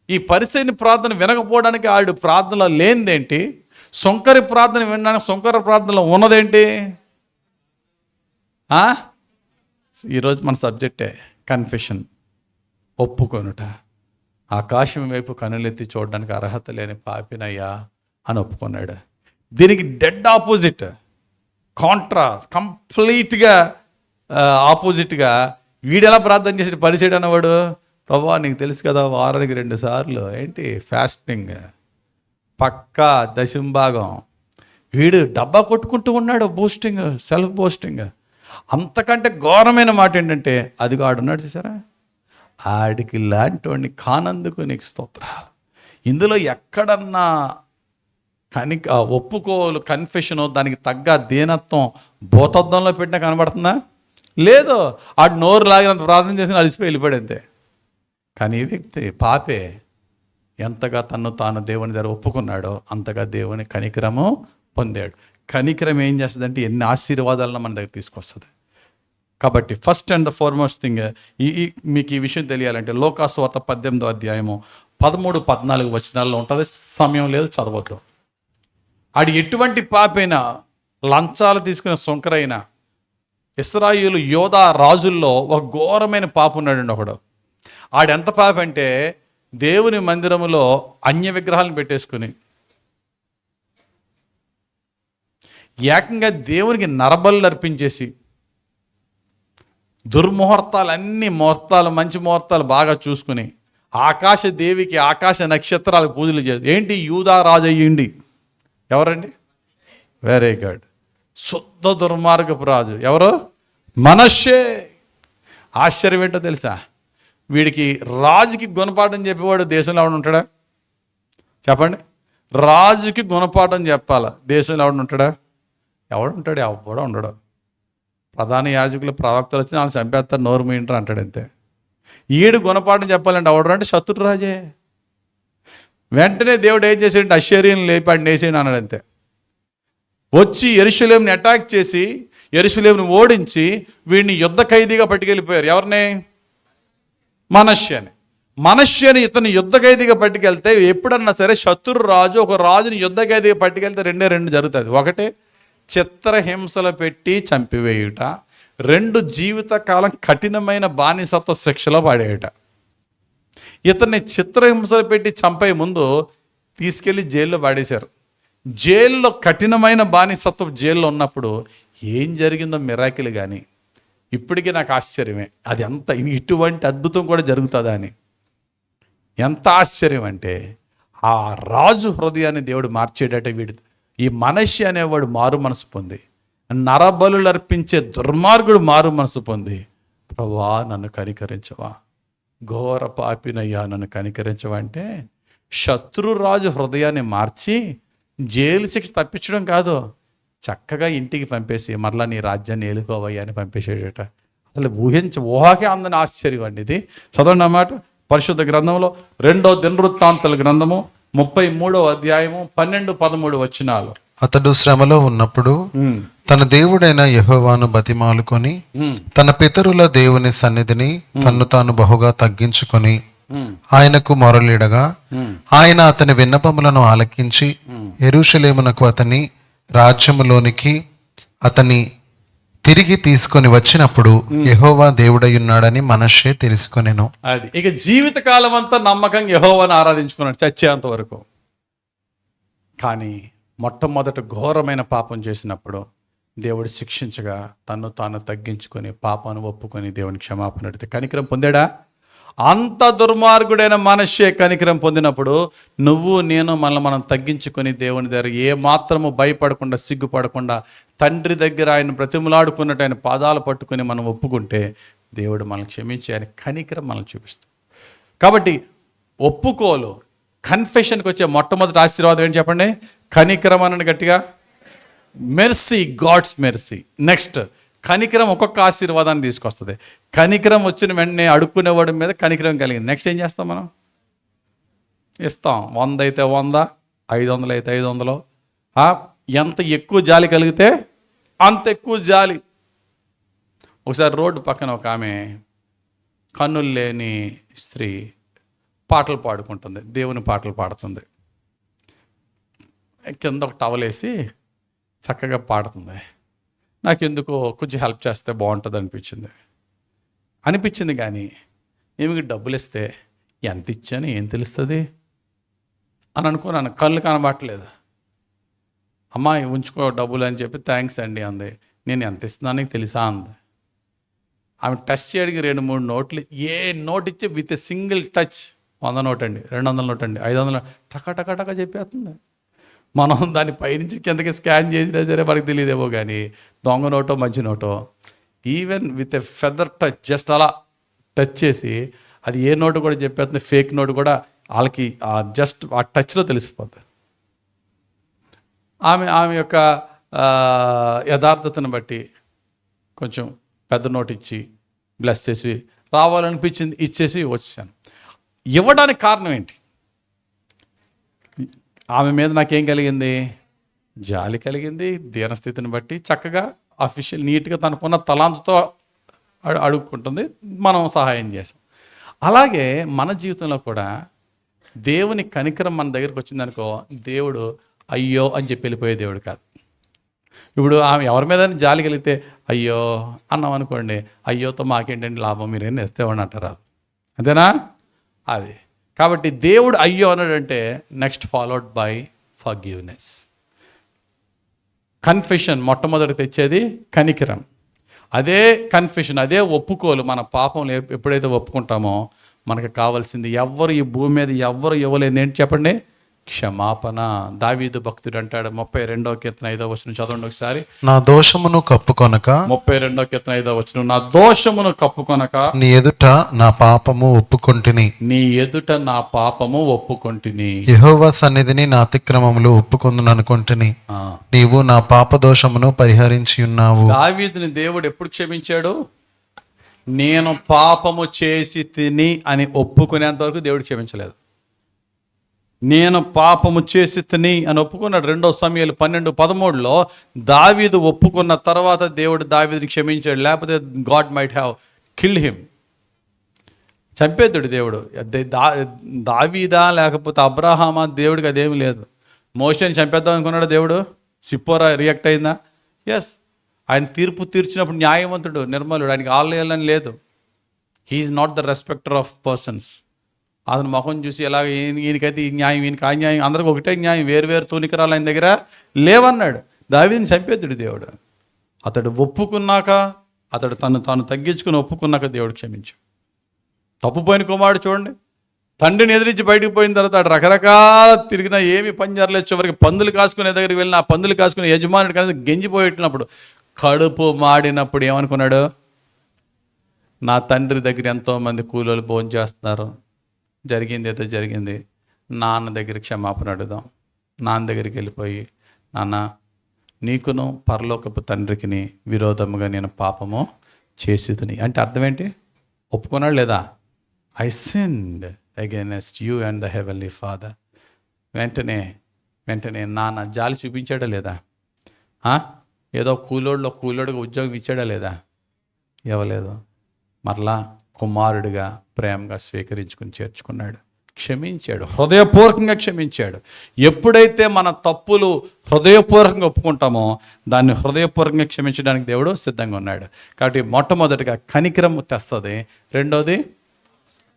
ఈ పరిసేయుని ప్రార్థన వినకపోవడానికి ఆడు ప్రార్థనలో లేనిదేంటి? సుంకరి ప్రార్థన వినడానికి సుంకరి ప్రార్థనలో ఉన్నదేంటి? ఈరోజు మన సబ్జెక్టే కన్ఫెషన్, ఒప్పుకొనుట. ఆకాశం వైపు కనులెత్తి చూడడానికి అర్హత లేని పాపినయ్యా అని ఒప్పుకున్నాడు. దీనికి డెడ్ ఆపోజిట్, కాంట్రాస్ట్, కంప్లీట్గా ఆపోజిట్గా వీడెలా ప్రార్థన చేసి పరిచయం అన్నవాడు, ప్రభా నీకు తెలుసు కదా వారానికి 2 సార్లు ఏంటి ఫాస్టింగ్, పక్కా దశంభాగం. వీడు డబ్బా కొట్టుకుంటూ ఉన్నాడు, బూస్టింగ్, సెల్ఫ్ బూస్టింగ్. అంతకంటే ఘోరమైన మాట ఏంటంటే అదిగో ఆడున్నాడు చూసారా, ఆడికి లాంటి వాడిని కానందుకు నీకు స్తోత్రాలు. ఇందులో ఎక్కడన్నా ఒప్పుకోలు, కన్ఫెషను, దానికి తగ్గ దీనత్వం భూతద్దంలో పెట్టినా కనబడుతుందా? లేదు. ఆడు నోరు లాగినంత ప్రార్థన చేసిన అలిసిపోయి వెళ్ళిపోయాడు అంతే. కానీ ఈ వ్యక్తి పాపే ఎంతగా తన్ను తాను దేవుని దగ్గర ఒప్పుకున్నాడో అంతగా దేవుని కనికరము పొందాడు. కనికరం ఏం చేస్తుందంటే ఎన్ని ఆశీర్వాదాలను మన దగ్గర తీసుకొస్తుంది. కాబట్టి ఫస్ట్ అండ్ ఫార్మోస్ట్ థింగ్ మీకు ఈ విషయం తెలియాలంటే లోకాసువార్త 18వ అధ్యాయము 13-14 వచనాల్లో ఉంటుంది. సమయం లేదు, చదవద్దు. ఆడు ఎటువంటి పాపైనా, లంచాలు తీసుకునే సొంకరైనా, ఇశ్రాయేలు యోధా రాజుల్లో ఒక ఘోరమైన పాప ఉన్నాడండి ఒకడు. ఆడెంత పాప అంటే దేవుని మందిరములో అన్య విగ్రహాలను పెట్టేసుకుని ఏకంగా దేవునికి నరబలు అర్పించేసి దుర్ముహూర్తాలు, ముహూర్తాలు, మంచి ముహూర్తాలు బాగా చూసుకుని ఆకాశ దేవికి, ఆకాశ నక్షత్రాలకు పూజలు చేసి ఏంటి యూదా రాజు అయ్యిండి. ఎవరండి? Very good. శుద్ధ దుర్మార్గపు రాజు ఎవరు? మనష్షే. ఆశ్చర్యం ఏంటో తెలుసా, వీడికి రాజుకి గుణపాఠం చెప్పేవాడు దేశంలో ఎవడు ఉంటాడా? చెప్పండి. రాజుకి గుణపాఠం చెప్పాలా దేశంలో ఎవడు ఉంటాడా? ఎవడుంటాడు? ఎవడో ఉండడు. ప్రధాన యాజకులు, ప్రవక్తలు వచ్చి వాళ్ళు చంపేస్తారు, నోరు మీంటారు అంటాడు అంతే. ఈడు గుణపాఠం చెప్పాలంటే ఎవడు అంటే శత్రు రాజే. వెంటనే దేవుడు ఏం చేసాడంటే అశ్షూరియను లేపాడు, నేసేయండి అన్నాడు అంతే. వచ్చి యెరూషలేముని అటాక్ చేసి యెరూషలేముని ఓడించి వీడిని యుద్ధ ఖైదీగా పట్టుకెళ్ళిపోయారు. ఎవరిని? మనష్యని ఇతను యుద్ధ ఖైదీగా పట్టుకెళ్తే ఎప్పుడన్నా సరే శత్రు రాజు ఒక రాజుని యుద్ధ ఖైదీగా పట్టుకెళ్తే రెండు జరుగుతుంది. ఒకటి చిత్రహింసలు పెట్టి చంపివేయుట, 2 జీవితకాలం కఠినమైన బానిసత్వ శిక్షలో పడేయుట. ఇతన్ని చిత్రహింసలు పెట్టి చంపే ముందు తీసుకెళ్ళి జైల్లో పడేశారు. జైల్లో కఠినమైన బానిసత్వ జైల్లో ఉన్నప్పుడు ఏం జరిగిందో మిరాకిల్. కానీ ఇప్పటికీ నాకు ఆశ్చర్యమే, అది ఎంత ఇటువంటి అద్భుతం కూడా జరుగుతుందా అని. ఎంత ఆశ్చర్యం అంటే ఆ రాజు హృదయాన్ని దేవుడు మార్చేటట. వీడు ఈ మనష్య అనేవాడు మారు మనసు పొంది, నరబలులు అర్పించే దుర్మార్గుడు మారు మనసు పొంది, ప్రభువా నన్ను కనికరించవా, ఘోర పాపినయ్యా నన్ను కనికరించవా అంటే శత్రురాజు హృదయాన్ని మార్చి జైలు శిక్ష తప్పించడం కాదు, చక్కగా ఇంటికి పంపేసి మరలా నీ రాజ్యాన్ని ఏలుకోవయ్యా అని పంపేసేటట. అసలు ఊహాకే అందని ఆశ్చర్యం అండి ఇది. చదవండి అన్నమాట. పరిశుద్ధ గ్రంథంలో 2వ దినవృత్తాంతాల గ్రంథము 33వ అధ్యాయము 12-13 వచనాలు. అతడు శ్రమలో ఉన్నప్పుడు తన దేవుడైన యెహోవాను బతిమాలుకొని తన పితరుల దేవుని సన్నిధిని తన్ను తాను బహుగా తగ్గించుకొని ఆయనకు మొరలిడగా ఆయన అతని విన్నపములను ఆలకించి యెరూషలేమునకు అతని రాజ్యములోనికి అతని తిరిగి తీసుకొని వచ్చినప్పుడు యెహోవా దేవుడై ఉన్నాడని మనష్షే తెలుసుకొనెను. అది ఇక జీవితకాలం అంతా నమ్మకంగా యెహోవాను ఆరాధించుకున్నాడు చచ్చేంత వరకు. కానీ మొట్టమొదట ఘోరమైన పాపం చేసినప్పుడు దేవుడు శిక్షించగా తన్ను తాను తగ్గించుకొని పాపాన్ని ఒప్పుకొని దేవుని క్షమాపణ అడిగితే కనికరం పొందాడా? అంత దుర్మార్గుడైన మనష్షే కనికరం పొందినప్పుడు నువ్వు నేను మనం తగ్గించుకొని దేవుని దగ్గర ఏ మాత్రము భయపడకుండా, సిగ్గుపడకుండా తండ్రి దగ్గర ఆయన బ్రతిమలాడుకున్నట్టు ఆయన పాదాలు పట్టుకొని మనం ఒప్పుకుంటే దేవుడు మనల్ని క్షమించి ఆయన కనికరం మనల్ని చూపిస్తాడు. కాబట్టి ఒప్పుకోలు, కన్ఫెషన్కి వచ్చే మొట్టమొదటి ఆశీర్వాదం ఏంటి చెప్పండి? కనికరం అనండి గట్టిగా. Mercy, God's mercy. నెక్స్ట్ కనికరం ఒక్కొక్క ఆశీర్వాదాన్ని తీసుకొస్తుంది. కనికరం వచ్చిన వెంటనే అడుక్కునేవాడి మీద కనికరం కలిగింది. నెక్స్ట్ ఏం చేస్తాం మనం? ఇస్తాం. 100 అయితే 100, 500 అయితే 500. ఎంత ఎక్కువ జాలి కలిగితే అంత ఎక్కువ జాలి. ఒకసారి రోడ్డు పక్కన ఒక ఆమె కన్నులు లేని స్త్రీ పాటలు పాడుకుంటుంది, దేవుని పాటలు పాడుతుంది. కింద ఒక టవలేసి చక్కగా పాడుతుంది. నాకు ఎందుకో కొంచెం హెల్ప్ చేస్తే బాగుంటుంది అనిపించింది. కానీ ఏమికి డబ్బులు ఇస్తే ఎంత ఇచ్చాను ఏం తెలుస్తుంది అని అనుకున్నాను. కళ్ళు కనబట్టలేదు. అమ్మాయి ఉంచుకో డబ్బులు అని చెప్పి థ్యాంక్స్ అండి అంది. నేను ఎంత ఇస్తున్నాను నీకు తెలుసా అంది. ఆమె టచ్ చేయడానికి 2-3 నోట్లు, ఏ నోట్ ఇచ్చి with a single touch 100 note అండి, 200 నోట్ అండి, 500 టక చెప్పేస్తుంది. మనం దాన్ని పైనుంచి కిందకి స్కాన్ చేసినా సరే మనకి తెలియదేమో, కానీ దొంగ నోటో మంచి నోటో even with a feather touch just అలా టచ్ చేసి అది ఏ నోటు కూడా చెప్పేస్తుంది. ఫేక్ నోటు కూడా వాళ్ళకి జస్ట్ ఆ టచ్లో తెలిసిపోతుంది. ఆమె యొక్క యథార్థతను బట్టి కొంచెం పెద్ద నోటు ఇచ్చి బ్లెస్ చేసి రావాలనిపించింది, ఇచ్చేసి వచ్చాను. ఇవ్వడానికి కారణం ఏంటి? ఆమె మీద నాకేం కలిగింది? జాలి కలిగింది. దీనస్థితిని బట్టి చక్కగా అఫీషియల్ నీట్గా తనకున్న తలాంతుతో అడుక్కుంటుంది, మనం సహాయం చేసాం. అలాగే మన జీవితంలో కూడా దేవుని కనికరం మన దగ్గరికి వచ్చిందనుకో, దేవుడు అయ్యో అని చెప్పి వెళ్ళిపోయే దేవుడు కాదు. ఇప్పుడు ఆమె ఎవరి మీద జాలి కలిగితే అయ్యో అన్నాం అనుకోండి, అయ్యోతో మాకేంటండి లాభం, మీరేం నేస్తేవాడిని అంటారా? అంతేనా? అది కాబట్టి దేవుడు అయ్యో అన్నాడంటే next followed by forgiveness. Confession మొట్టమొదటి తెచ్చేది కనికరం. అదే కన్ఫెషన్, అదే ఒప్పుకోలు. మన పాపం ఎప్పుడైతే ఒప్పుకుంటామో మనకు కావాల్సింది ఎవ్వరు ఈ భూమి మీద ఎవ్వరు ఇవ్వలేదు ఏంటి చెప్పండి? క్షమాపణ. దావీదు భక్తుడు అంటాడు 32వ కీర్తన 5వ వచనం చదవండి ఒకసారి. నా దోషమును కప్పుకొనక, 32వ కీర్తన 5వ వచనం, నా దోషమును కప్పుకొనక నీ ఎదుట నా పాపము ఒప్పుకొంటిని. నీ ఎదుట నా పాపము ఒప్పుకొంటిని. యెహోవా సన్నిధిని నా అతిక్రమములు ఒప్పుకొందును అనుకొంటిని. నీవు నా పాప దోషమును పరిహరించి ఉన్నావు. దావీదుని దేవుడు ఎప్పుడు క్షమించాడు? నేను పాపము చేసి తిని అని ఒప్పుకునేంత వరకు దేవుడు క్షమించలేదు. నేను పాపము చేసి తిని అని ఒప్పుకున్నాడు. 2 సమూయేలు 12:13లో దావీదు ఒప్పుకున్న తర్వాత దేవుడు దావీదుని క్షమించాడు. లేకపోతే God might have killed him, చంపేద్దుడు దేవుడు. దావీదా లేకపోతే అబ్రహామా, దేవుడికి అదేమి లేదు. మోషేని చంపేద్దాం అనుకున్నాడు దేవుడు. సిప్పోరా రియాక్ట్ అయిందా? ఎస్. ఆయన తీర్పు తీర్చినప్పుడు న్యాయవంతుడు, నిర్మలుడు, ఆయనకి ఆలయాలని లేదు. He is not the respecter of persons. అతను ముఖం చూసి ఎలాగ ఈయనకైతే ఈ న్యాయం, ఈయనకి ఆ న్యాయం, అందరికి ఒకటే న్యాయం, వేరు తూనికరాలు ఆయన దగ్గర లేవన్నాడు. దావీదుని చంపేద్దుడు దేవుడు. అతడు ఒప్పుకున్నాక, అతడు తాను తగ్గించుకుని ఒప్పుకున్నాక దేవుడు క్షమించాడు. తప్పుపోయిన కుమారుడు చూడండి, తండ్రిని ఎదిరించి బయటకు పోయిన తర్వాత రకరకాల తిరిగినా ఏమి పని జరలేదు. చివరికి పందులు కాసుకునే దగ్గరికి వెళ్ళిన ఆ పందులు కాసుకునే యజమానుడు కానీ గెంజిపోయేటప్పుడు, కడుపు మాడినప్పుడు ఏమనుకున్నాడు? నా తండ్రి దగ్గర ఎంతోమంది కూలోళ్ళు భోజనం చేస్తున్నారు, జరిగింది అయితే జరిగింది, నాన్న దగ్గర క్షమాపణ అడుగుదాం. నాన్న దగ్గరికి వెళ్ళిపోయి, నాన్న నీకును పరలోకపు తండ్రికి విరోధముగా నేను పాపము చేసితిని అంటే అర్థం ఏంటి? ఒప్పుకున్నాడు లేదా? I sinned against you and the heavenly father. వెంటనే నాన్న జాలి చూపించాడా లేదా? ఏదో కూలోడుగా ఉద్యోగం ఇచ్చాడా లేదా? ఇవ్వలేదు. మరలా కుమారుడిగా ప్రేమగా స్వీకరించుకుని చేర్చుకున్నాడు, క్షమించాడు, హృదయపూర్వకంగా క్షమించాడు. ఎప్పుడైతే మన తప్పులు హృదయపూర్వకంగా ఒప్పుకుంటామో దాన్ని హృదయపూర్వకంగా క్షమించడానికి దేవుడు సిద్ధంగా ఉన్నాడు. కాబట్టి మొట్టమొదటిగా కనికరం తెస్తుంది, రెండోది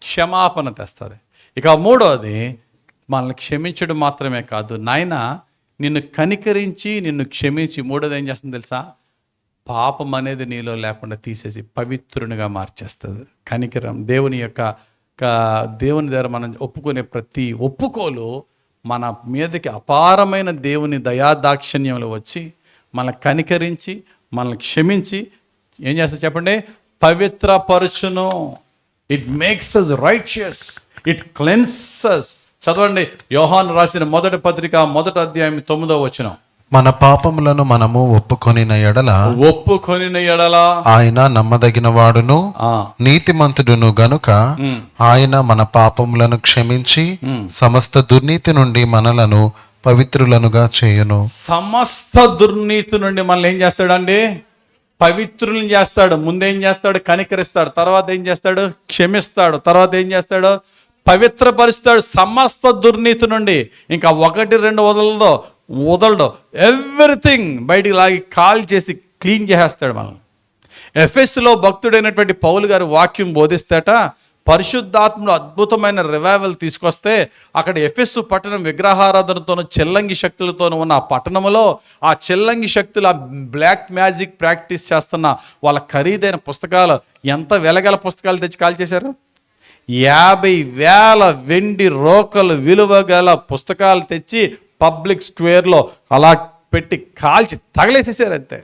క్షమాపణ తెస్తుంది, ఇక మూడోది మనల్ని క్షమించడం మాత్రమే కాదు, నాయన నిన్ను కనికరించి నిన్ను క్షమించి మూడోది ఏం చేస్తుంది తెలుసా? పాపం అనేది నీలో లేకుండా తీసేసి పవిత్రునిగా మార్చేస్తుంది. కనికరం దేవుని దగ్గర మనం ఒప్పుకునే ప్రతి ఒప్పుకోలు మన మీదకి అపారమైన దేవుని దయాదాక్షిణ్యములు వచ్చి మనల్ని కనికరించి మనల్ని క్షమించి ఏం చేస్తుంది చెప్పండి? పవిత్రపరచును. It makes us righteous, it cleanses. చదవండి యోహాను రాసిన మొదటి పత్రిక 1వ అధ్యాయం 9వ వచనం. మన పాపములను మనము ఒప్పుకొనిన ఎడల ఒప్పుకొనిన ఎడల ఆయన నమ్మదగిన వాడును నీతిమంతుడును గనుక ఆయన మన పాపములను క్షమించి సమస్త దుర్నీతి నుండి మనలను పవిత్రులనుగా చేయును. సమస్త దుర్నీతి నుండి మనల్ని ఏం చేస్తాడండి? పవిత్రులను చేస్తాడు. ముందేం చేస్తాడు? కనికరిస్తాడు. తర్వాత ఏం చేస్తాడు? క్షమిస్తాడు. తర్వాత ఏం చేస్తాడు? పవిత్రపరుస్తాడు. సమస్త దుర్నీతి నుండి ఇంకా 1-2 వదలడు. ఎవ్రీథింగ్ బయటికి లాగి కాల్ చేసి క్లీన్ చేసేస్తాడు మనల్ని. ఎఫెస్లో భక్తుడైనటువంటి పౌలు గారు వాక్యం బోధిస్తేట పరిశుద్ధాత్మలో అద్భుతమైన రివైవల్ తీసుకొస్తే అక్కడ ఎఫెస్సు పట్టణం విగ్రహారాధనతోనూ చెల్లంగి శక్తులతోనూ ఉన్న ఆ పట్టణంలో ఆ చెల్లంగి శక్తులు ఆ బ్లాక్ మ్యాజిక్ ప్రాక్టీస్ చేస్తున్న వాళ్ళ ఖరీదైన పుస్తకాలు, ఎంత వెలగల పుస్తకాలు తెచ్చి కాల్ చేశారు? 50,000 వెండి రోకలు విలువ గల పుస్తకాలు తెచ్చి పబ్లిక్ స్క్వేర్లో అలా పెట్టి కాల్చి తగలేసేసారు. అంతే.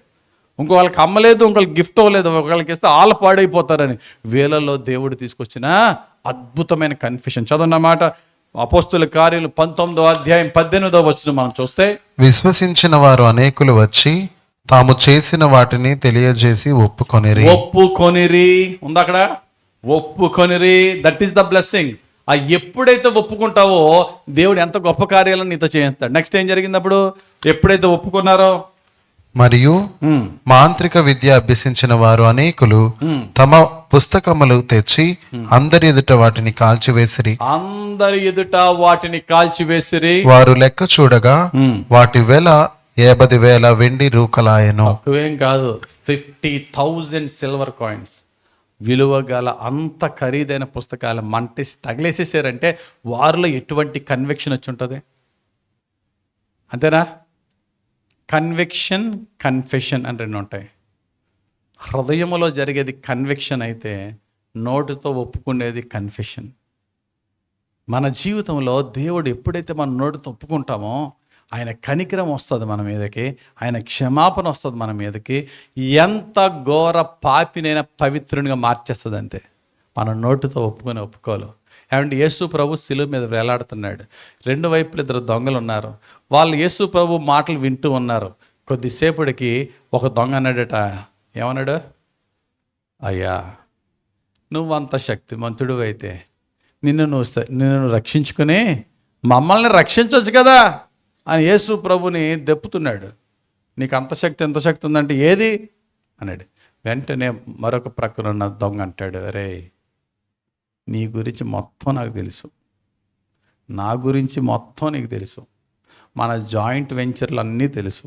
ఇంకొకళ్ళకి అమ్మలేదు, ఇంకొకరికి గిఫ్ట్ అవ్వలేదు, ఒకళ్ళకి ఇస్తే వాళ్ళు పాడైపోతారని వేలలో దేవుడు తీసుకొచ్చిన అద్భుతమైన కన్ఫెషన్. చదవన్నమాట అపోస్తుల కార్యాలు 19వ అధ్యాయం 18వ వచనం మనం చూస్తే, విశ్వసించిన వారు అనేకులు వచ్చి తాము చేసిన వాటిని తెలియజేసి ఒప్పుకొనిరి. ఉంది అక్కడ, ఒప్పుకొనిరి. That is the blessing. ఆ ఎప్పుడైతే ఒప్పుకుంటావో దేవుడు ఎంత గొప్ప కార్యాలను నీతో చేస్తాడు. నెక్స్ట్ ఏం జరిగింది అప్పుడు? ఎప్పుడైతే ఒప్పుకున్నారో, మరియు మాంత్రిక విద్య అభ్యసించిన వారు అనేకులు తమ పుస్తకములు తెచ్చి అందరి ఎదుట వాటిని కాల్చివేసిరి. వారు లెక్క చూడగా వాటి వెల 50,000 వెండి రూకలాయను. తక్కువేం కాదు, 50,000 సిల్వర్ కాయిన్స్ విలువ గల అంత ఖరీదైన పుస్తకాలు మంటేసి తగిలేసేసారంటే వారిలో ఎటువంటి కన్విక్షన్ వచ్చి ఉంటుంది? అంతేనా? కన్విక్షన్, కన్ఫెషన్ అని 2 ఉంటాయి. హృదయములో జరిగేది కన్విక్షన్ అయితే నోటితో ఒప్పుకునేది కన్ఫెషన్. మన జీవితంలో దేవుడు ఎప్పుడైతే మన నోటితో ఒప్పుకుంటామో ఆయన కనికరం వస్తుంది మన మీదకి, ఆయన క్షమాపణ వస్తుంది మన మీదకి. ఎంత ఘోర పాపినైనా పవిత్రునిగా మార్చేస్తుంది. అంతే, మన నోటితో ఒప్పుకోలు. ఏమంటే యేసు ప్రభు శిలువ మీద వేలాడుతున్నాడు. 2 వైపులు 2 దొంగలు ఉన్నారు. వాళ్ళు యేసు ప్రభు మాటలు వింటూ ఉన్నారు. కొద్దిసేపటికి ఒక దొంగ అన్నాడట. ఏమన్నాడు? అయ్యా, నువ్వు అంత శక్తిమంతుడు అయితే నిన్ను రక్షించుకుని మమ్మల్ని రక్షించవచ్చు కదా అని యేసు ప్రభుని దెప్పుతున్నాడు. నీకు అంత శక్తి, ఎంత శక్తి ఉందంటే ఏది అన్నాడు. వెంటనే మరొక ప్రక్కన ఉన్న దొంగ అంటాడు, అరే నీ గురించి మొత్తం నాకు తెలుసు, నా గురించి మొత్తం నీకు తెలుసు, మన జాయింట్ వెంచర్లు అన్నీ తెలుసు,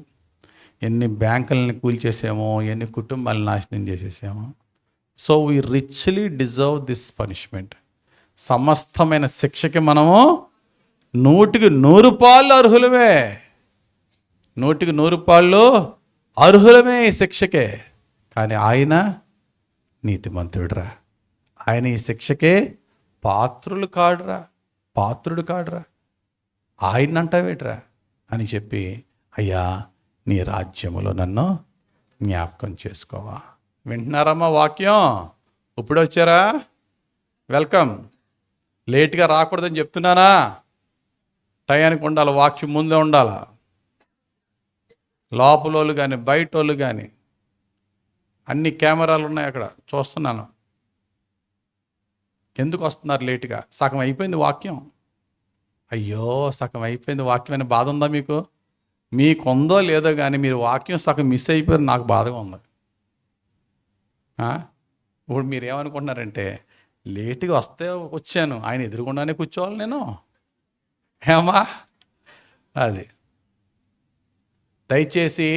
ఎన్ని బ్యాంకులని కూల్చేసామో, ఎన్ని కుటుంబాలను నాశనం చేసేసామో. So we richly deserve this punishment. సమస్తమైన శిక్షకి మనము 100% అర్హులమే. 100% అర్హులమే ఈ శిక్షకే. కానీ ఆయన నీతిమంతుడురా, ఆయన ఈ శిక్షకే పాత్రుడు కాడురా. ఆయన అంటావేట్రా అని చెప్పి, అయ్యా నీ రాజ్యములో నన్ను జ్ఞాపకం చేసుకోవా. వింటున్నారమ్మా వాక్యం? ఇప్పుడు వచ్చారా? వెల్కమ్. లేట్గా రాకూడదని చెప్తున్నానా? టయానికి ఉండాలి, వాక్యం ముందే ఉండాలా. లోపలోళ్ళు కానీ బయటోళ్ళు కానీ అన్ని కెమెరాలు ఉన్నాయి అక్కడ, చూస్తున్నాను. ఎందుకు వస్తున్నారు లేటుగా? సగం అయిపోయింది వాక్యం. అయ్యో సగం అయిపోయింది వాక్యం అని బాధ ఉందా మీకు? మీకుందో లేదో కానీ మీరు వాక్యం సగం మిస్ అయిపోయారు. నాకు బాధగా ఉంది. ఇప్పుడు మీరు ఏమనుకుంటున్నారంటే లేటుగా వస్తే వచ్చాను, ఆయన ఎదురుగుండానే కూర్చోవాలి నేను, ఏమా? అది దయచేసి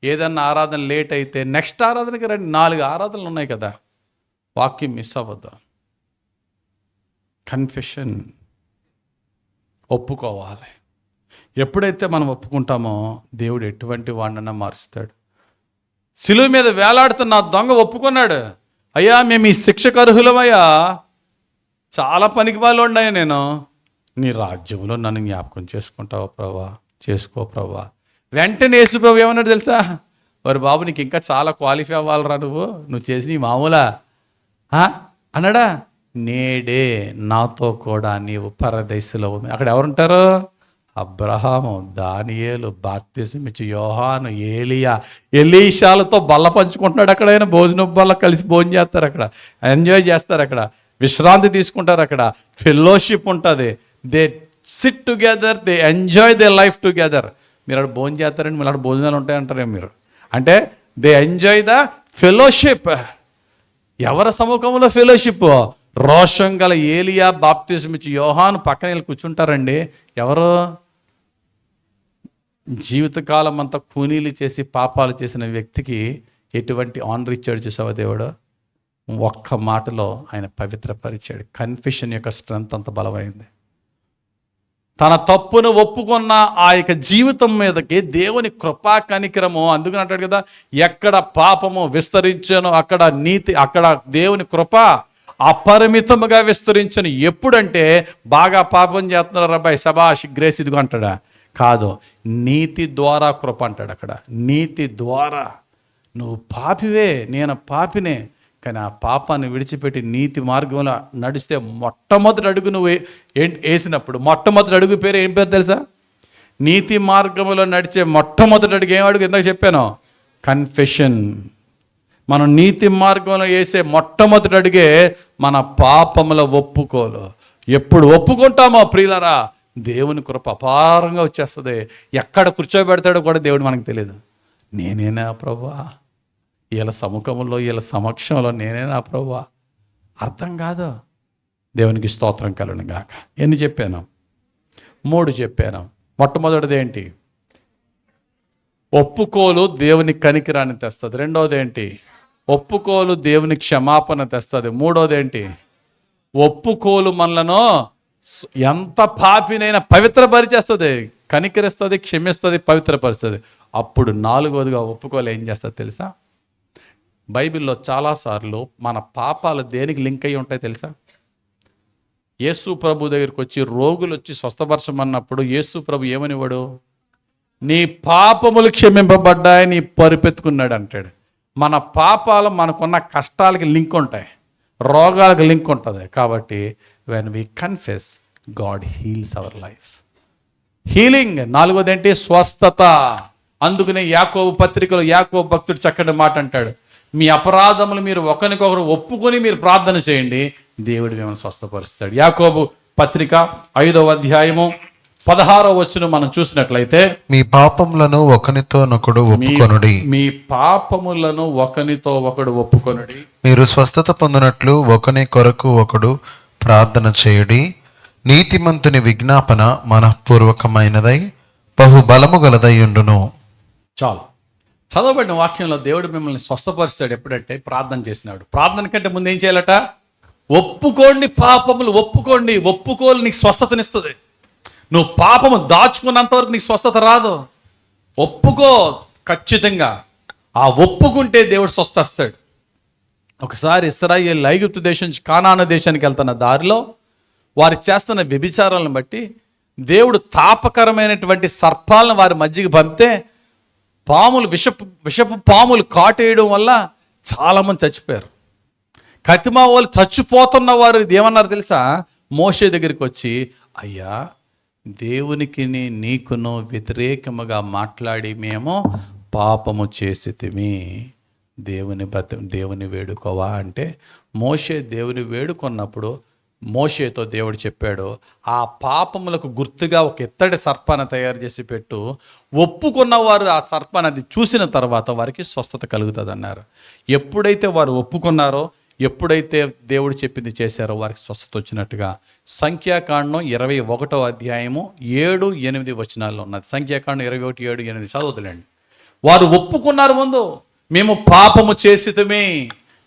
ఏదన్నా ఆరాధన లేట్ అయితే నెక్స్ట్ ఆరాధనకి రండి. 4 ఆరాధనలు ఉన్నాయి కదా, వాక్యం మిస్ అవ్వద్దు. కన్ఫెషన్, ఒప్పుకోవాలి. ఎప్పుడైతే మనం ఒప్పుకుంటామో దేవుడు ఎటువంటి వాడినన్నా మారుస్తాడు. శిలువ మీద వేలాడుతున్న దొంగ ఒప్పుకున్నాడు. అయ్యా మేము ఈ శిక్షకు అర్హులమయ్యా, చాలా పనికి వాళ్ళు ఉన్నాయి, నేను నీ రాజ్యంలో నన్ను జ్ఞాపకం చేసుకుంటావా ప్రభా, చేసుకో ప్రభా. వెంటనే యేసు ప్రభు ఏమన్నాడు తెలుసా? వారి బాబు నీకు ఇంకా చాలా క్వాలిఫై అవ్వాలరా, నువ్వు చేసి నీ మామూలా అన్నాడా? నేడే నాతో కూడా నీవు పరదేశంలో ఉంది. అక్కడ ఎవరుంటారు? అబ్రహాము, దానియేలు, బాప్తిసమిచ్చి యోహాను, ఏలియా, ఎలీషాలతో బల్ల పంచుకుంటున్నాడు. అక్కడైనా భోజనం బల్ల కలిసి భోజనం చేస్తారు, అక్కడ ఎంజాయ్ చేస్తారు, అక్కడ విశ్రాంతి తీసుకుంటారు, అక్కడ ఫెలోషిప్ ఉంటుంది. They SIT together, they enjoy they life together. మీరు అక్కడ భోజనం చేస్తారండి, మీరు అక్కడ భోజనాలు ఉంటాయంటారే మీరు. అంటే దే ఎంజాయ్ ద ఫెలోషిప్. ఎవరి సముఖంలో ఫెలోషిప్? రోషం గల ఏలియా, బాప్తిసమిచ్చి యోహాను పక్కన వెళ్ళి కూర్చుంటారండి. ఎవరు? జీవితకాలం అంతా కూనీలు చేసి పాపాలు చేసిన వ్యక్తికి ఎటువంటి ఆనర్ ఇచ్చాడు చూసావా దేవుడు? ఒక్క మాటలో ఆయన పవిత్రపరిచాడు. కన్ఫెషన్ యొక్క స్ట్రెంత్ అంత బలమైంది. తన తప్పును ఒప్పుకున్న ఆ యొక్క జీవితం మీదకి దేవుని కృపా కనికరము. అందుకని అంటాడు కదా, ఎక్కడ పాపము విస్తరించానో అక్కడ నీతి, అక్కడ దేవుని కృప అపరిమితముగా విస్తరించను. ఎప్పుడంటే బాగా పాపం చేస్తున్నారు అబ్బాయి, సబాష్ గ్రేస్ ఇదిగో అంటాడా? కాదు, నీతి ద్వారా కృప అంటాడు. అక్కడ నీతి ద్వారా. నువ్వు పాపివే, నేను పాపినే, కానీ ఆ పాపాన్ని విడిచిపెట్టి నీతి మార్గంలో నడిస్తే మొట్టమొదటి అడుగు నువ్వు వేసినప్పుడు, మొట్టమొదటి అడుగు పేరు ఏం పేరు తెలుసా? నీతి మార్గంలో నడిచే మొట్టమొదటి అడుగు ఏం అడుగు? ఇందాక చెప్పాను, కన్ఫెషన్. మనం నీతి మార్గంలో వేసే మొట్టమొదటి అడుగే మన పాపముల ఒప్పుకోలు. ఎప్పుడు ఒప్పుకుంటామో ప్రియులరా, దేవుని కృప అపారంగా వచ్చేస్తుంది. ఎక్కడ కూర్చోబెడతాడో కూడా దేవుడు మనకు తెలియదు. నేనేనా ప్రభువా? వీళ్ళ సముఖంలో, వీళ్ళ సమక్షంలో నేనేనా ప్రభువా? అర్థం కాదు. దేవునికి స్తోత్రం కలుగును గాక. ఎన్ని చెప్పాను? 3 చెప్పాను. మొట్టమొదటిది ఏంటి? ఒప్పుకోలు దేవుని కనికరాన్ని తెస్తుంది. రెండోది ఏంటి? ఒప్పుకోలు దేవుని క్షమాపణ తెస్తుంది. మూడోది ఏంటి? ఒప్పుకోలు మనలను ఎంత పాపినైనా పవిత్రపరిచేస్తుంది, కనికరిస్తుంది, క్షమిస్తుంది, పవిత్రపరుస్తుంది. అప్పుడు 4వదిగా ఒప్పుకోలు ఏం చేస్తుంది తెలుసా? బైబిల్లో చాలాసార్లు మన పాపాలు దేనికి లింక్ అయ్యి ఉంటాయి తెలుసా? యేసు ప్రభు దగ్గరికి వచ్చి రోగులు వచ్చి స్వస్థపరచమన్నప్పుడు యేసు ప్రభు ఏమనివాడు? నీ పాపములు క్షమింపబడ్డాయి, నీ పరిపెత్తుకున్నాడు అంటాడు. మన పాపాలు మనకున్న కష్టాలకి లింక్ ఉంటాయి, రోగాలకు లింక్ ఉంటుంది. కాబట్టి when we confess, God heals our life. Healing. 4వది ఏంటి? స్వస్థత. అందుకనే యాకోబు పత్రికలో యాకోబు భక్తుడు చక్కటి మాట అంటాడు, మీ అపరాధములు మీరు ఒకరికొకరు ఒప్పుకొని మీరు ప్రార్థన చేయండి, దేవుడు మిమ్మల్ని స్వస్థపరుస్తాడు. యాకోబు పత్రిక 5వ అధ్యాయము 16వ వచనం మనం చూసినట్లయితే, మీ పాపములను ఒకనితోనొకడు ఒప్పుకొనుడి, మీ పాపములను ఒకనితో ఒకడు ఒప్పుకొనుడి, మీరు స్వస్థత పొందినట్లు ఒకని కొరకు ఒకడు ప్రార్థన చేయుడి. నీతిమంతుని విజ్ఞాపన మనఃపూర్వకమైనదై బహుబలము గలదై ఉండును. చాలు. చదవబడిన వాక్యంలో దేవుడు మిమ్మల్ని స్వస్థపరుస్తాడు ఎప్పుడంటే ప్రార్థన చేసినాడు. ప్రార్థన కంటే ముందు ఏం చేయాలట? ఒప్పుకోండి, పాపములు ఒప్పుకోండి. ఒప్పుకోలు నీకు స్వస్థతనిస్తుంది. నువ్వు పాపము దాచుకున్నంత వరకు నీకు స్వస్థత రాదు. ఒప్పుకో ఖచ్చితంగా. ఆ ఒప్పుకుంటే దేవుడు స్వస్థస్తాడు. ఒకసారి ఇశ్రాయేలు ఐగుప్తు దేశం నుంచి కానాను దేశానికి వెళ్తున్న దారిలో వారు చేస్తున్న వ్యభిచారాలను బట్టి దేవుడు తాపకరమైనటువంటి సర్పాలను వారి మధ్యకి పంపితే పాములు విషపు పాములు కాటేయడం వల్ల చాలామంది చచ్చిపోయారు. కతిమా వాళ్ళు చచ్చిపోతున్న వారు ఏమన్నారు తెలుసా? మోషే దగ్గరికి వచ్చి, అయ్యా, దేవునికి నీకును వ్యతిరేకముగా మాట్లాడి మేము పాపము చేసితిమి, దేవుని వేడుకోవా అంటే, మోషే దేవుని వేడుకున్నప్పుడు మోషేతో దేవుడు చెప్పాడు, ఆ పాపములకు గుర్తుగా ఒక ఇత్తడి సర్పాన్ని తయారు చేసి పెట్టు, ఒప్పుకున్నవారు ఆ సర్పాన్ని అది చూసిన తర్వాత వారికి స్వస్థత కలుగుతుంది అన్నారు. ఎప్పుడైతే వారు ఒప్పుకున్నారో, ఎప్పుడైతే దేవుడు చెప్పింది చేశారో వారికి స్వస్థత వచ్చినట్టుగా సంఖ్యాకాండం 21వ అధ్యాయము 7-8 వచనాల్లో ఉన్నది. సంఖ్యాకాండం 21:7-8 చదవదులేండి. వారు ఒప్పుకున్నారు ముందు, మేము పాపము చేసితమే,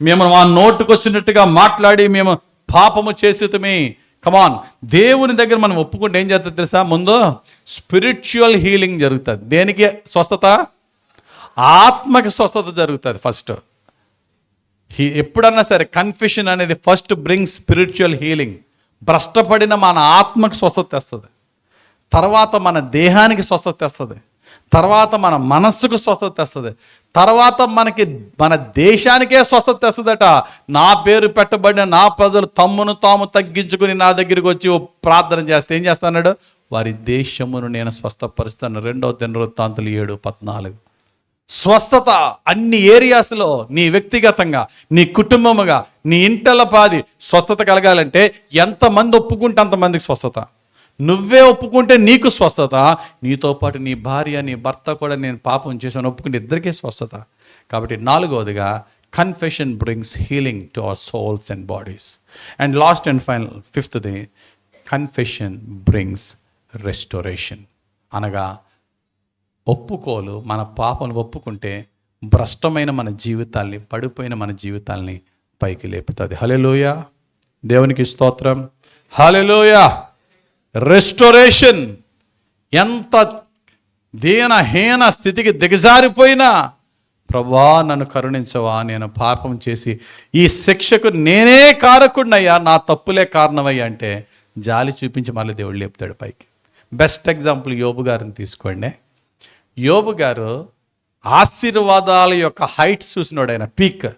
మేము మా నోటుకొచ్చినట్టుగా మాట్లాడి మేము పాపము చేసితమే. కమాన్, దేవుని దగ్గర మనం ఒప్పుకుంటే ఏం జరుగుతుంది తెలుసా? ముందు స్పిరిచువల్ హీలింగ్ జరుగుతుంది. దేనికి స్వస్థత? ఆత్మకి స్వస్థత జరుగుతుంది ఫస్ట్. ఎప్పుడన్నా సరే కన్ఫెషన్ అనేది ఫస్ట్ బ్రింగ్ స్పిరిచువల్ హీలింగ్. భ్రష్టపడిన మన ఆత్మకి స్వస్థత తెస్తుంది, తర్వాత మన దేహానికి స్వస్థత తెస్తుంది, తర్వాత మన మనస్సుకు స్వస్థత తెస్తుంది, తర్వాత మన దేశానికే స్వస్థత తెస్తుందట. నా పేరు పెట్టబడిన నా ప్రజలు తమ్మును తాము తగ్గించుకుని నా దగ్గరికి వచ్చి ప్రార్థన చేస్తే ఏం చేస్తాడు? వారి దేశమును నేను స్వస్థపరుస్తాను. 2వ దినవృత్తాంతులు 7:14. స్వస్థత అన్ని ఏరియాస్లో, నీ వ్యక్తిగతంగా, నీ కుటుంబముగా, నీ ఇంటల పాది స్వస్థత కలగాలంటే ఎంతమంది ఒప్పుకుంటే అంతమందికి స్వస్థత. నువ్వే ఒప్పుకుంటే నీకు స్వస్థత, నీతో పాటు నీ భార్య నీ భర్త కూడా నేను పాపం చేశాను ఒప్పుకుంటే ఇద్దరికీ స్వస్థత. కాబట్టి 4వదిగా confession brings healing to our souls and bodies. And last and final 5th confession brings restoration. అనగా ఒప్పుకోలు, మన పాపను ఒప్పుకుంటే భ్రష్టమైన మన జీవితాల్ని, పడిపోయిన మన జీవితాల్ని పైకి లేపుతుంది. హల్లెలూయా, దేవునికి స్తోత్రం. హల్లెలూయా. రెస్టోరేషన్. ఎంత దీనహీన స్థితికి దిగజారిపోయినా, ప్రభువా నన్ను కరుణించవా, నేను పాపం చేసి ఈ శిక్షకు నేనే కారకుడినయ్యా, నా తప్పులే కారణమయ్యా అంటే జాలి చూపించి మళ్ళీ దేవుడు లేపుతాడు పైకి. బెస్ట్ ఎగ్జాంపుల్ యోబు గారిని తీసుకోండి. యోబు గారు ఆశీర్వాదాల యొక్క హైట్స్ చూసినాడు, ఆయన peak.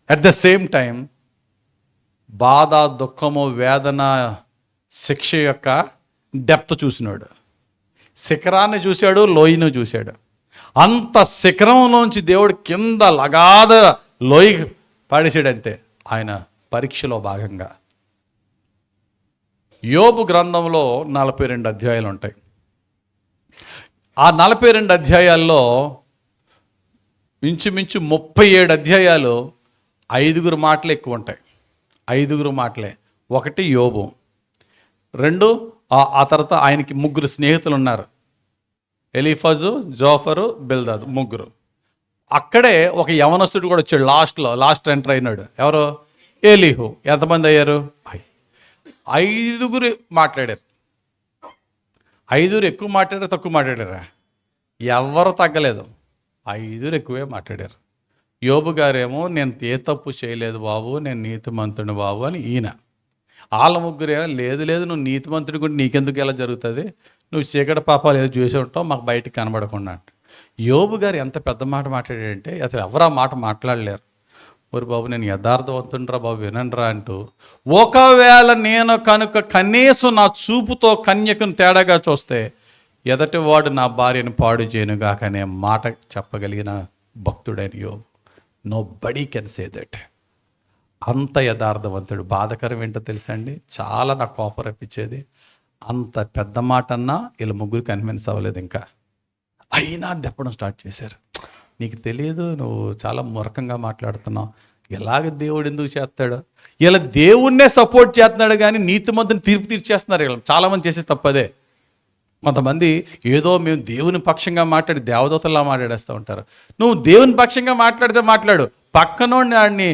At the same time బాధ, దుఃఖము, వేదన, శిక్ష యొక్క డెప్త్ చూసినాడు. శిఖరాన్ని చూశాడు, లోయను చూశాడు. అంత శిఖరంలోంచి దేవుడు కింద లగాద లోయ పాడేసాడంతే ఆయన పరీక్షలో భాగంగా. యోబు గ్రంథంలో 42 అధ్యాయాలు ఉంటాయి. ఆ 42 అధ్యాయాల్లో ఇంచుమించు 37 అధ్యాయాలు 5 మాటలు ఎక్కువ ఉంటాయి. 5 మాటలే. 1 యోబు, 2 ఆ తర్వాత ఆయనకి 3 స్నేహితులు ఉన్నారు, ఎలీఫజు, జోఫరు, బిల్దాదు, 3. అక్కడే ఒక యవనస్తుడు కూడా వచ్చాడు లాస్ట్ ఎంటర్ అయినాడు. ఎవరు? ఎలీహు. ఎంతమంది అయ్యారు? 5 మాట్లాడారు. 5 ఎక్కువ మాట్లాడారు, తక్కువ మాట్లాడారా? ఎవరు తగ్గలేదు, 5 ఎక్కువే మాట్లాడారు. యోబు గారేమో నేను ఏ తప్పు చేయలేదు బాబు, నేను నీతిమంతుని బాబు అని ఈయన. వాళ్ళ 3 లేదు నువ్వు నీతిమంతుడి గురించి నీకెందుకు ఎలా జరుగుతుంది, నువ్వు చీకటి పాపాలు ఏదో చూసి ఉంటావు, మాకు బయటికి కనబడకుండా. యోబు గారు ఎంత పెద్ద మాట మాట్లాడాడంటే అసలు ఎవరు ఆ మాట మాట్లాడలేరు. ఓరి బాబు నేను యథార్థవంతుండ్రా బాబు వినండ్రా అంటూ, ఒకవేళ నేను కనుక కనీసం నా చూపుతో కన్యకను తేడాగా చూస్తే ఎదటివాడు నా భార్యను పాడు చేయనుగాక అనే మాట చెప్పగలిగిన భక్తుడైన యోబు. Nobody can say that. అంత యథార్థవంతుడు. బాధకరం ఏంటో తెలుసా అండి, చాలా నాకు కోపం రప్పించేది. అంత పెద్ద మాట అన్నా వీళ్ళ 3 కన్విన్స్ అవ్వలేదు ఇంకా, అయినా దెప్పడం స్టార్ట్ చేశారు. నీకు తెలియదు, నువ్వు చాలా మూర్ఖంగా మాట్లాడుతున్నావు, ఎలాగ దేవుడు ఎందుకు చేస్తాడు? ఇలా దేవుణ్ణే సపోర్ట్ చేస్తున్నాడు కానీ నీతిమంతుని తీర్పు తీర్చేస్తున్నారు. వీళ్ళు చాలామంది చేసే తప్పదే. కొంతమంది ఏదో మేము దేవుని పక్షంగా మాట్లాడి దేవదూతల్లా మాట్లాడేస్తూ ఉంటారు. నువ్వు దేవుని పక్షంగా మాట్లాడితే మాట్లాడు, పక్కనోడిని వాడిని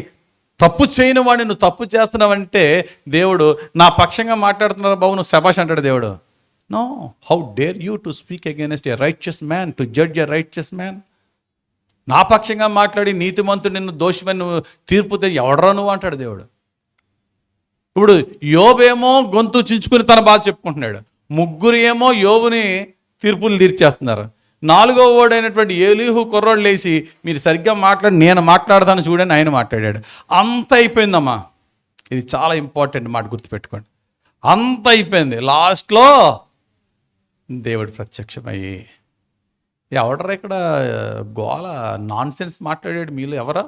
తప్పు చేయని వాడిని నువ్వు తప్పు చేస్తున్నావంటే దేవుడు నా పక్షంగా మాట్లాడుతున్నారు బాబు నువ్వు శబాష్ అంటాడు దేవుడు. No, how dare you to speak against a righteous man, to judge a righteous man. నా పక్షంగా మాట్లాడి నీతిమంతుడు నిన్ను దోషమని నువ్వు తీర్పు ఎవడరా నువ్వు అంటాడు దేవుడు. ఇప్పుడు యోబేమో గొంతు చించుకుని తన బాధ చెప్పుకుంటున్నాడు, 3 ఏమో యోబుని తీర్పులు తీర్చేస్తున్నారు. 4వ వాడైనటువంటి ఎలీహు కుర్రోడు లేచి మీరు సరిగ్గా మాట్లాడి నేను మాట్లాడతాను చూడని ఆయన మాట్లాడాడు. అంత అయిపోయిందమ్మా. ఇది చాలా ఇంపార్టెంట్ మాట, గుర్తుపెట్టుకోండి. అంత అయిపోయింది. లాస్ట్లో దేవుడు ప్రత్యక్షమయ్యి ఎవడరా ఇక్కడ గోల నాన్ సెన్స్ మాట్లాడాడు మీలో ఎవరు?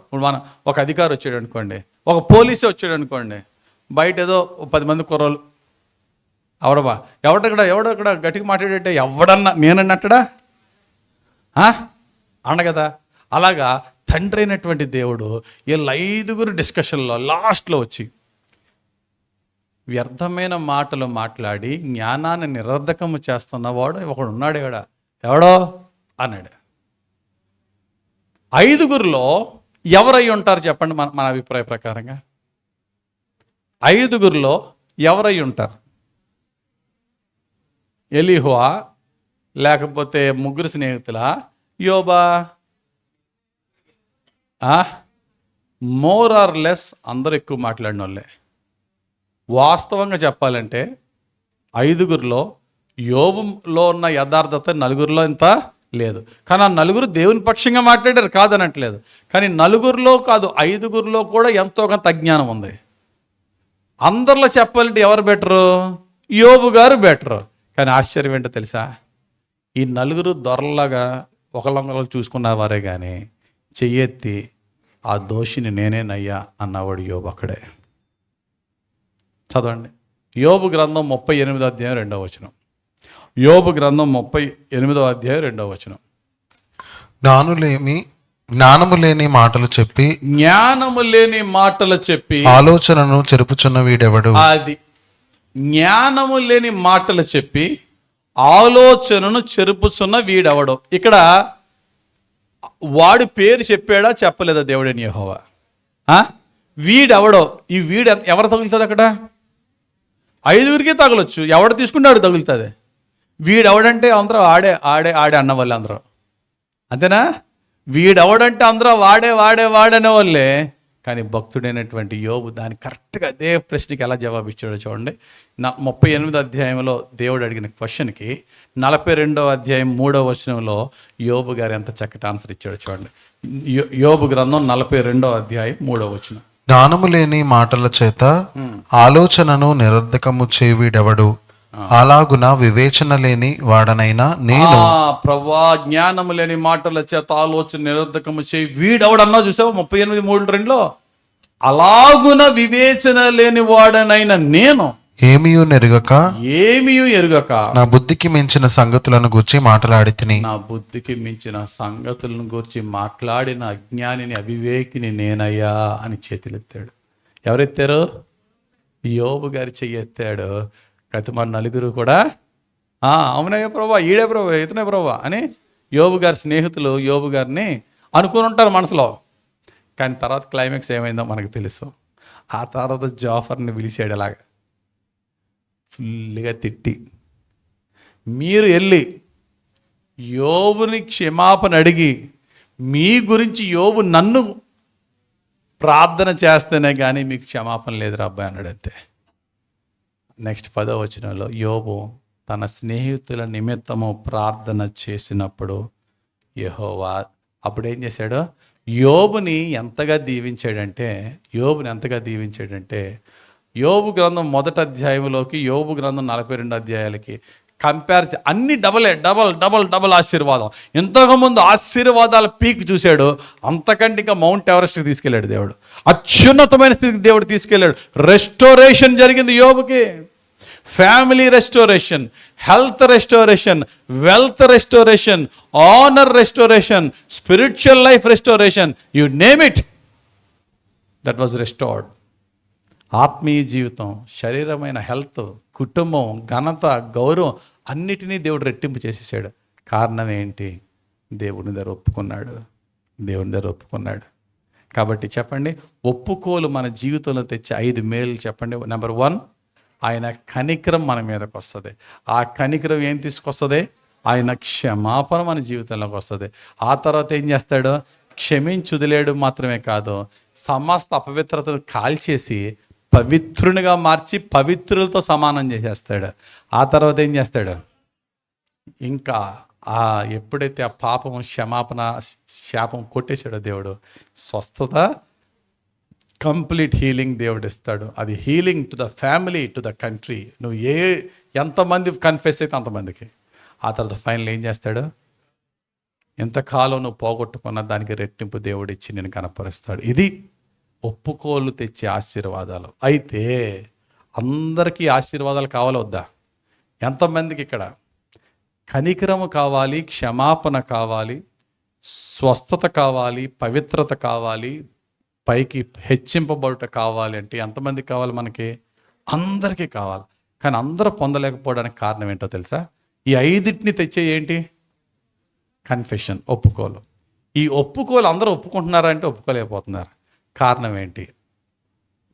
ఇప్పుడు మన ఒక అధికారి వచ్చాడు అనుకోండి, ఒక పోలీసే వచ్చాడు అనుకోండి, బయట ఏదో 10 మంది కుర్రోళ్ళు ఎవడక్కడ గట్టిగా మాట్లాడేటే ఎవడన్నా నేనన్నట్టడా అన్న కదా. అలాగా తండ్రి అయినటువంటి దేవుడు వీళ్ళ 5 డిస్కషన్లో లాస్ట్లో వచ్చి వ్యర్థమైన మాటలు మాట్లాడి జ్ఞానాన్ని నిరర్ధకము చేస్తున్నవాడు ఒకడు ఉన్నాడు ఇక్కడ, ఎవడో అన్నాడు. 5 ఎవరై ఉంటారు చెప్పండి మన అభిప్రాయ ప్రకారంగా? 5 ఎవరై ఉంటారు? ఎలీహువా, లేకపోతే 3 స్నేహితులా, యోబా? మోర్ ఆర్ లెస్ అందరూ ఎక్కువ మాట్లాడిన వాళ్ళే. వాస్తవంగా చెప్పాలంటే 5 యోబులో ఉన్న యథార్థత 4 ఇంత లేదు. కానీ ఆ 4 దేవుని పక్షంగా మాట్లాడారు, కాదనట్లేదు. కానీ 4 కాదు 5 కూడా ఎంతో కొంత అజ్ఞానం ఉంది. అందరిలో చెప్పాలంటే ఎవరు బెటరు? యోబు గారు బెటర్. కానీ ఆశ్చర్యం ఏంటో తెలుసా, ఈ నలుగురు దొరలాగా ఒకళ్ళొకళ్ళు చూసుకున్న వారే కానీ చెయ్యెత్తి ఆ దోషిని నేనేనయ్యా అన్నవాడు యోబు అక్కడే. చదవండి యోబు గ్రంథం 38వ అధ్యాయం 2వ వచనం. యోబు గ్రంథం 38వ అధ్యాయం 2వ వచనం. జ్ఞానము లేని మాటలు చెప్పి ఆలోచనను చెరుపుచున్న వీడెవడు. అది జ్ఞానము లేని మాటలు చెప్పి ఆలోచనను చెరుపుచున్న వీడెవడు. ఇక్కడ వాడి పేరు చెప్పాడా చెప్పలేదా దేవుడని యెహోవా? వీడెవడో, ఈ వీడు ఎవరు తగులుతుంది అక్కడ? 5గురికి తగలొచ్చు, ఎవడు తీసుకుంటాడు తగులుతుంది. వీడెవడంటే అందరూ ఆడే ఆడే ఆడే అన్నవాళ్ళే అందరూ, అంతేనా? వీడెవడంటే అందరూ వాడే వాడే వాడనే వాళ్ళే. కానీ భక్తుడైనటువంటి యోబు దాని కరెక్ట్గా అదే ప్రశ్నకి ఎలా జవాబు ఇచ్చాడో చూడండి. 38వ అధ్యాయంలో దేవుడు అడిగిన క్వశ్చన్కి 42వ అధ్యాయం 3వ వచనంలో యోబు గారు ఎంత చక్కటి ఆన్సర్ ఇచ్చాడో చూడండి. యోబు గ్రంథం 42వ అధ్యాయం 3వ వచనం. జ్ఞానము లేని మాటల చేత ఆలోచనను నిరర్ధకము చేయువాడెవడు. అలాగున వివేచన లేని వాడనైనా నేను. ప్రభా, జ్ఞానము లేని మాటల చేత ఆలోచన నిరర్ధకము చేయి వీడెవడన్నా చూసావు 38:2లో. అలాగున వివేచన లేని వాడనైనా నేను ఏమీయూ ఎరుగక నా బుద్ధికి మించిన సంగతులను గూర్చి మాట్లాడితిని. నా బుద్ధికి మించిన సంగతులను గూర్చి మాట్లాడిన అజ్ఞానిని అవివేకిని నేనయ్యా అని చేతులెత్తాడు. ఎవరెత్తారు? యోబు గారి చెయ్యి ఎత్తాడు. అయితే మన నలుగురు కూడా అవునయ్యా ప్రభా, ఈడే ప్రభా, ఇతనే ప్రభా అని యోబు గారి స్నేహితులు యోబు గారిని అనుకుని ఉంటారు మనసులో. కానీ తర్వాత క్లైమాక్స్ ఏమైందో మనకు తెలుసు. ఆ తర్వాత జాఫర్ని పిలిచాడు అలాగా ఫుల్గా తిట్టి, మీరు వెళ్ళి యోబుని క్షమాపణ అడిగి మీ గురించి యోబు నన్ను ప్రార్థన చేస్తేనే కానీ మీకు క్షమాపణ లేదురా అబ్బాయి అన్నాడు. అంతే. నెక్స్ట్ 10వ వచనంలో యోబు తన స్నేహితుల నిమిత్తము ప్రార్థన చేసినప్పుడు యెహోవా అప్పుడు ఏం చేశాడు? యోబుని ఎంతగా దీవించాడంటే యోబు గ్రంథం 1వ అధ్యాయంలోకి యోబు గ్రంథం 42 అధ్యాయాలకి కంపేర్ అన్ని డబల్ ఆశీర్వాదం. ఇంతకుముందు ఆశీర్వాదాల పీక్ చూశాడు, అంతకంటే ఇంకా మౌంట్ ఎవరెస్ట్కి తీసుకెళ్ళాడు దేవుడు. అత్యున్నతమైన స్థితికి దేవుడు తీసుకెళ్ళాడు. రెస్టోరేషన్ జరిగింది యోబుకి. Family restoration, health restoration, wealth restoration, honour restoration, spiritual life restoration, you name it, that was restored. ఆత్మీయ జీవితం, శరీరమైన హెల్త్, కుటుంబం, ఘనత, గౌరవం అన్నిటినీ దేవుడు రెట్టింపు చేసేసాడు. కారణం ఏంటి? దేవుని దగ్గర ఒప్పుకున్నాడు. కాబట్టి చెప్పండి, ఒప్పుకోలు మన జీవితంలో తెచ్చే 5 మేలు చెప్పండి. నెంబర్ 1, ఆయన కనికరం మన మీదకి వస్తుంది. ఆ కనికరం ఏం తీసుకొస్తుంది? ఆయన క్షమాపణ మన జీవితంలోకి వస్తుంది. ఆ తర్వాత ఏం చేస్తాడు? క్షమించుదిలేడు మాత్రమే కాదు, సమస్త అపవిత్రతను కాల్చేసి పవిత్రునిగా మార్చి పవిత్రులతో సమానం చేసేస్తాడు. ఆ తర్వాత ఏం చేస్తాడు? ఇంకా ఎప్పుడైతే ఆ పాపం క్షమాపణ శాపం కొట్టేశాడో దేవుడు, స్వస్థత, కంప్లీట్ హీలింగ్ దేవుడు ఇస్తాడు. అది healing to the family, to the country. నువ్వు ఎంతమంది కన్ఫెస్ అయితే అంతమందికి. ఆ తర్వాత ఫైనల్ ఏం చేస్తాడు? ఎంతకాలం నువ్వు పోగొట్టుకున్న దానికి రెట్టింపు దేవుడు ఇచ్చి నేను కనపరుస్తాడు. ఇది ఒప్పుకోలు తెచ్చే ఆశీర్వాదాలు. అయితే అందరికీ ఆశీర్వాదాలు కావాలా వద్దా? ఎంతమందికి ఇక్కడ కనికరము కావాలి, క్షమాపణ కావాలి, స్వస్థత కావాలి, పవిత్రత కావాలి, పైకి హెచ్చింపబడుట కావాలి అంటే ఎంతమందికి కావాలి? మనకి అందరికీ కావాలి. కానీ అందరూ పొందలేకపోవడానికి కారణం ఏంటో తెలుసా? ఈ 5టిని తెచ్చే ఏంటి? కన్ఫెషన్, ఒప్పుకోలు. ఈ ఒప్పుకోలు అందరూ ఒప్పుకుంటున్నారా అంటే ఒప్పుకోలేకపోతున్నారు. కారణం ఏంటి?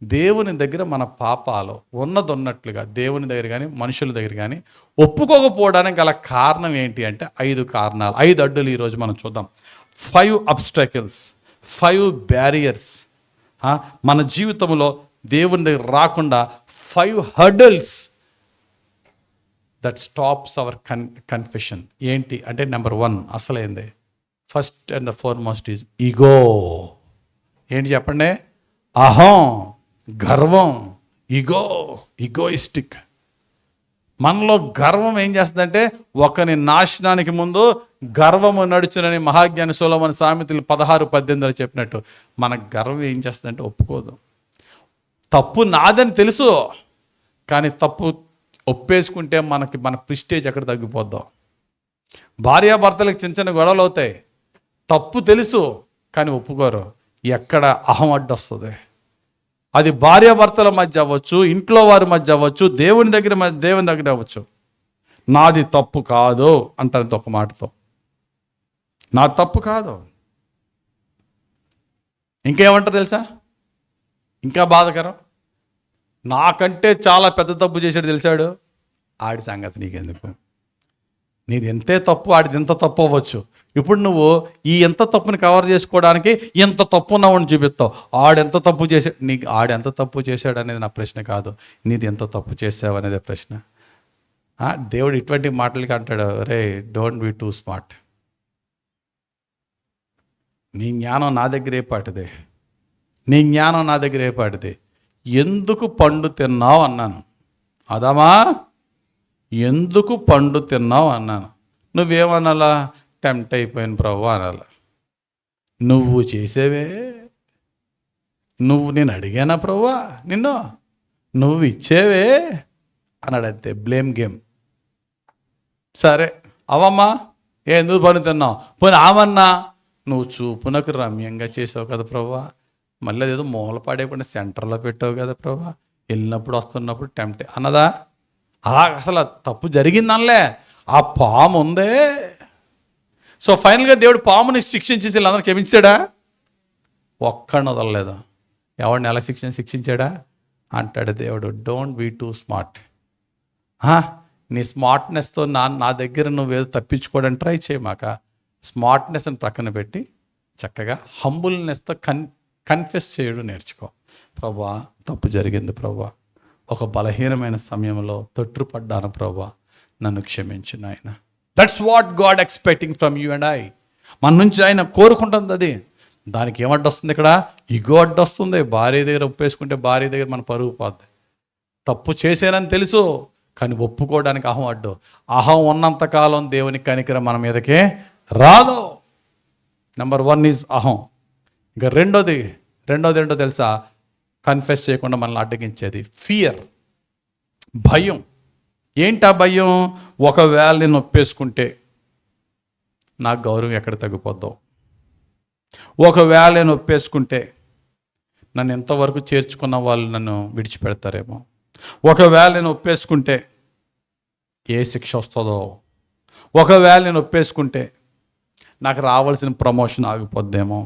దేవుని దగ్గర మన పాపాలు ఉన్నట్లుగా దేవుని దగ్గర కానీ మనుషుల దగ్గర కానీ ఒప్పుకోకపోవడానికి గల కారణం ఏంటి అంటే 5 కారణాలు, 5 అడ్డులు ఈరోజు మనం చూద్దాం. 5 అబ్స్ట్రకిల్స్, 5 బ్యారియర్స్. మన జీవితంలో దేవుని దగ్గర రాకుండా 5 hurdles that stops our confession. ఏంటి అంటే నెంబర్ 1 అసలైంది, first and the foremost is ego. ఏంటి చెప్పండి? అహం, గర్వం, ఈగోయిస్టిక్. మనలో గర్వం ఏం చేస్తుందంటే ఒకని నాశనానికి ముందు గర్వము నడుచునని మహాజ్ఞాని సొలొమోను సామెతలు 16:18 చెప్పినట్టు మన గర్వం ఏం చేస్తుందంటే ఒప్పుకోదు. తప్పు నాదని తెలుసు, కానీ తప్పు ఒప్పేసుకుంటే మన ప్రిస్టేజ్ ఎక్కడ తగ్గిపోద్దాం. భార్యాభర్తలకు చిన్న చిన్న గొడవలు అవుతాయి, తప్పు తెలుసు కానీ ఒప్పుకోరు. ఎక్కడ అహం అడ్డొస్తుంది. అది భార్యాభర్తల మధ్య అవ్వచ్చు, ఇంట్లో వారి మధ్య అవ్వచ్చు, దేవుని దగ్గర అవ్వచ్చు. నాది తప్పు కాదు అంటారు ఒక మాటతో. నా తప్పు కాదు. ఇంకేమంటారు తెలుసా? ఇంకా బాధకరం, నాకంటే చాలా పెద్ద తప్పు చేశాడు తెలిసాడు, ఆడి సంగతి నీకెందుకు, నీది ఎంతే తప్పు, ఆడిది ఎంత తప్పు అవ్వచ్చు. ఇప్పుడు నువ్వు ఈ ఎంత తప్పుని కవర్ చేసుకోవడానికి ఎంత తప్పు ఉన్నావని చూపిస్తావు. ఆడెంత తప్పు చేశాడు, నీకు ఆడెంత తప్పు చేశాడు అనేది నా ప్రశ్న కాదు, నీది ఎంత తప్పు చేసావు అనేది ప్రశ్న. దేవుడు ఇటువంటి మాటలకి అంటాడు, రే డోంట్ బీ టూ స్మార్ట్. నీ జ్ఞానం నా దగ్గర ఏపాటిదే, నీ జ్ఞానం నా దగ్గర ఏపాటిదే. ఎందుకు పండు తిన్నావు అన్నాను. అదామా ఎందుకు పండు తిన్నావు అన్నాను. నువ్వేమనాలా? టెంప్ట్ అయిపోయాను ప్రభు అనాలా. నువ్వు చేసేవే, నేను అడిగానా ప్రభువా నిన్ను, నువ్వు ఇచ్చేవే అన్నాడు. అంతే, బ్లేమ్ గేమ్. సరే అవమ్మా ఎందుకు పండు తిన్నావు, పోనీ ఆమన్నా నువ్వు చూపునకు రమ్యంగా చేసావు కదా ప్రభువా, మళ్ళీ అదేదో మూల పాడేయకుండా సెంటర్లో పెట్టావు కదా ప్రభువా, వెళ్ళినప్పుడు వస్తున్నప్పుడు టెంప్ట్ అన్నదా? అలా అసలు తప్పు జరిగిందనలే, ఆ పాము ఉందే. సో ఫైనల్గా దేవుడు పాముని శిక్షించేసి వీళ్ళందరూ క్షమించాడా? ఒక్కడిని వదలలేదు. ఎవరిని ఎలా శిక్షించాడా అంటాడు దేవుడు, డోంట్ బీ టూ స్మార్ట్. నీ స్మార్ట్నెస్తో నా దగ్గర నువ్వేదో తప్పించుకోవడానికి ట్రై చేయమాక. స్మార్ట్నెస్ని ప్రక్కన పెట్టి చక్కగా హంబుల్నెస్తో కన్ఫెస్ చేయడం నేర్చుకో. ప్రభా తప్పు జరిగింది ప్రభా, ఒక బలహీనమైన సమయంలో తొట్టుపడ్డాను ప్రభా, నన్ను క్షమించు నాయన. That's what God expecting from you and I. మన నుంచి ఆయన కోరుకుంటుంది అది. దానికి ఏమడ్డొస్తుంది? ఇక్కడ ఇగో అడ్డొస్తుంది. భార్య దగ్గర ఒప్పేసుకుంటే భార్య దగ్గర మన పరుగు పోద్ది. తప్పు చేసేనని తెలుసు కానీ ఒప్పుకోవడానికి అహం అడ్డు. అహం ఉన్నంతకాలం దేవుని కనికరం మన మీదకే రాదు. నెంబర్ 1 ఈజ్ అహం. ఇంకా రెండోది ఏంటో తెలుసా? కన్ఫెస్ చేయకుండా మనల్ని అడ్డగించేది ఫియర్, భయం. ఏంటా భయం? ఒకవేళ నేను ఒప్పేసుకుంటే నాకు గౌరవం ఎక్కడ తగ్గిపోద్దాం, ఒకవేళ నేను ఒప్పేసుకుంటే నన్ను ఎంతవరకు చేర్చుకున్న వాళ్ళు నన్ను విడిచిపెడతారేమో, ఒకవేళ నేను ఒప్పేసుకుంటే ఏ శిక్ష వస్తుందో, ఒకవేళ నేను ఒప్పేసుకుంటే నాకు రావాల్సిన ప్రమోషన్ ఆగిపోద్దేమో,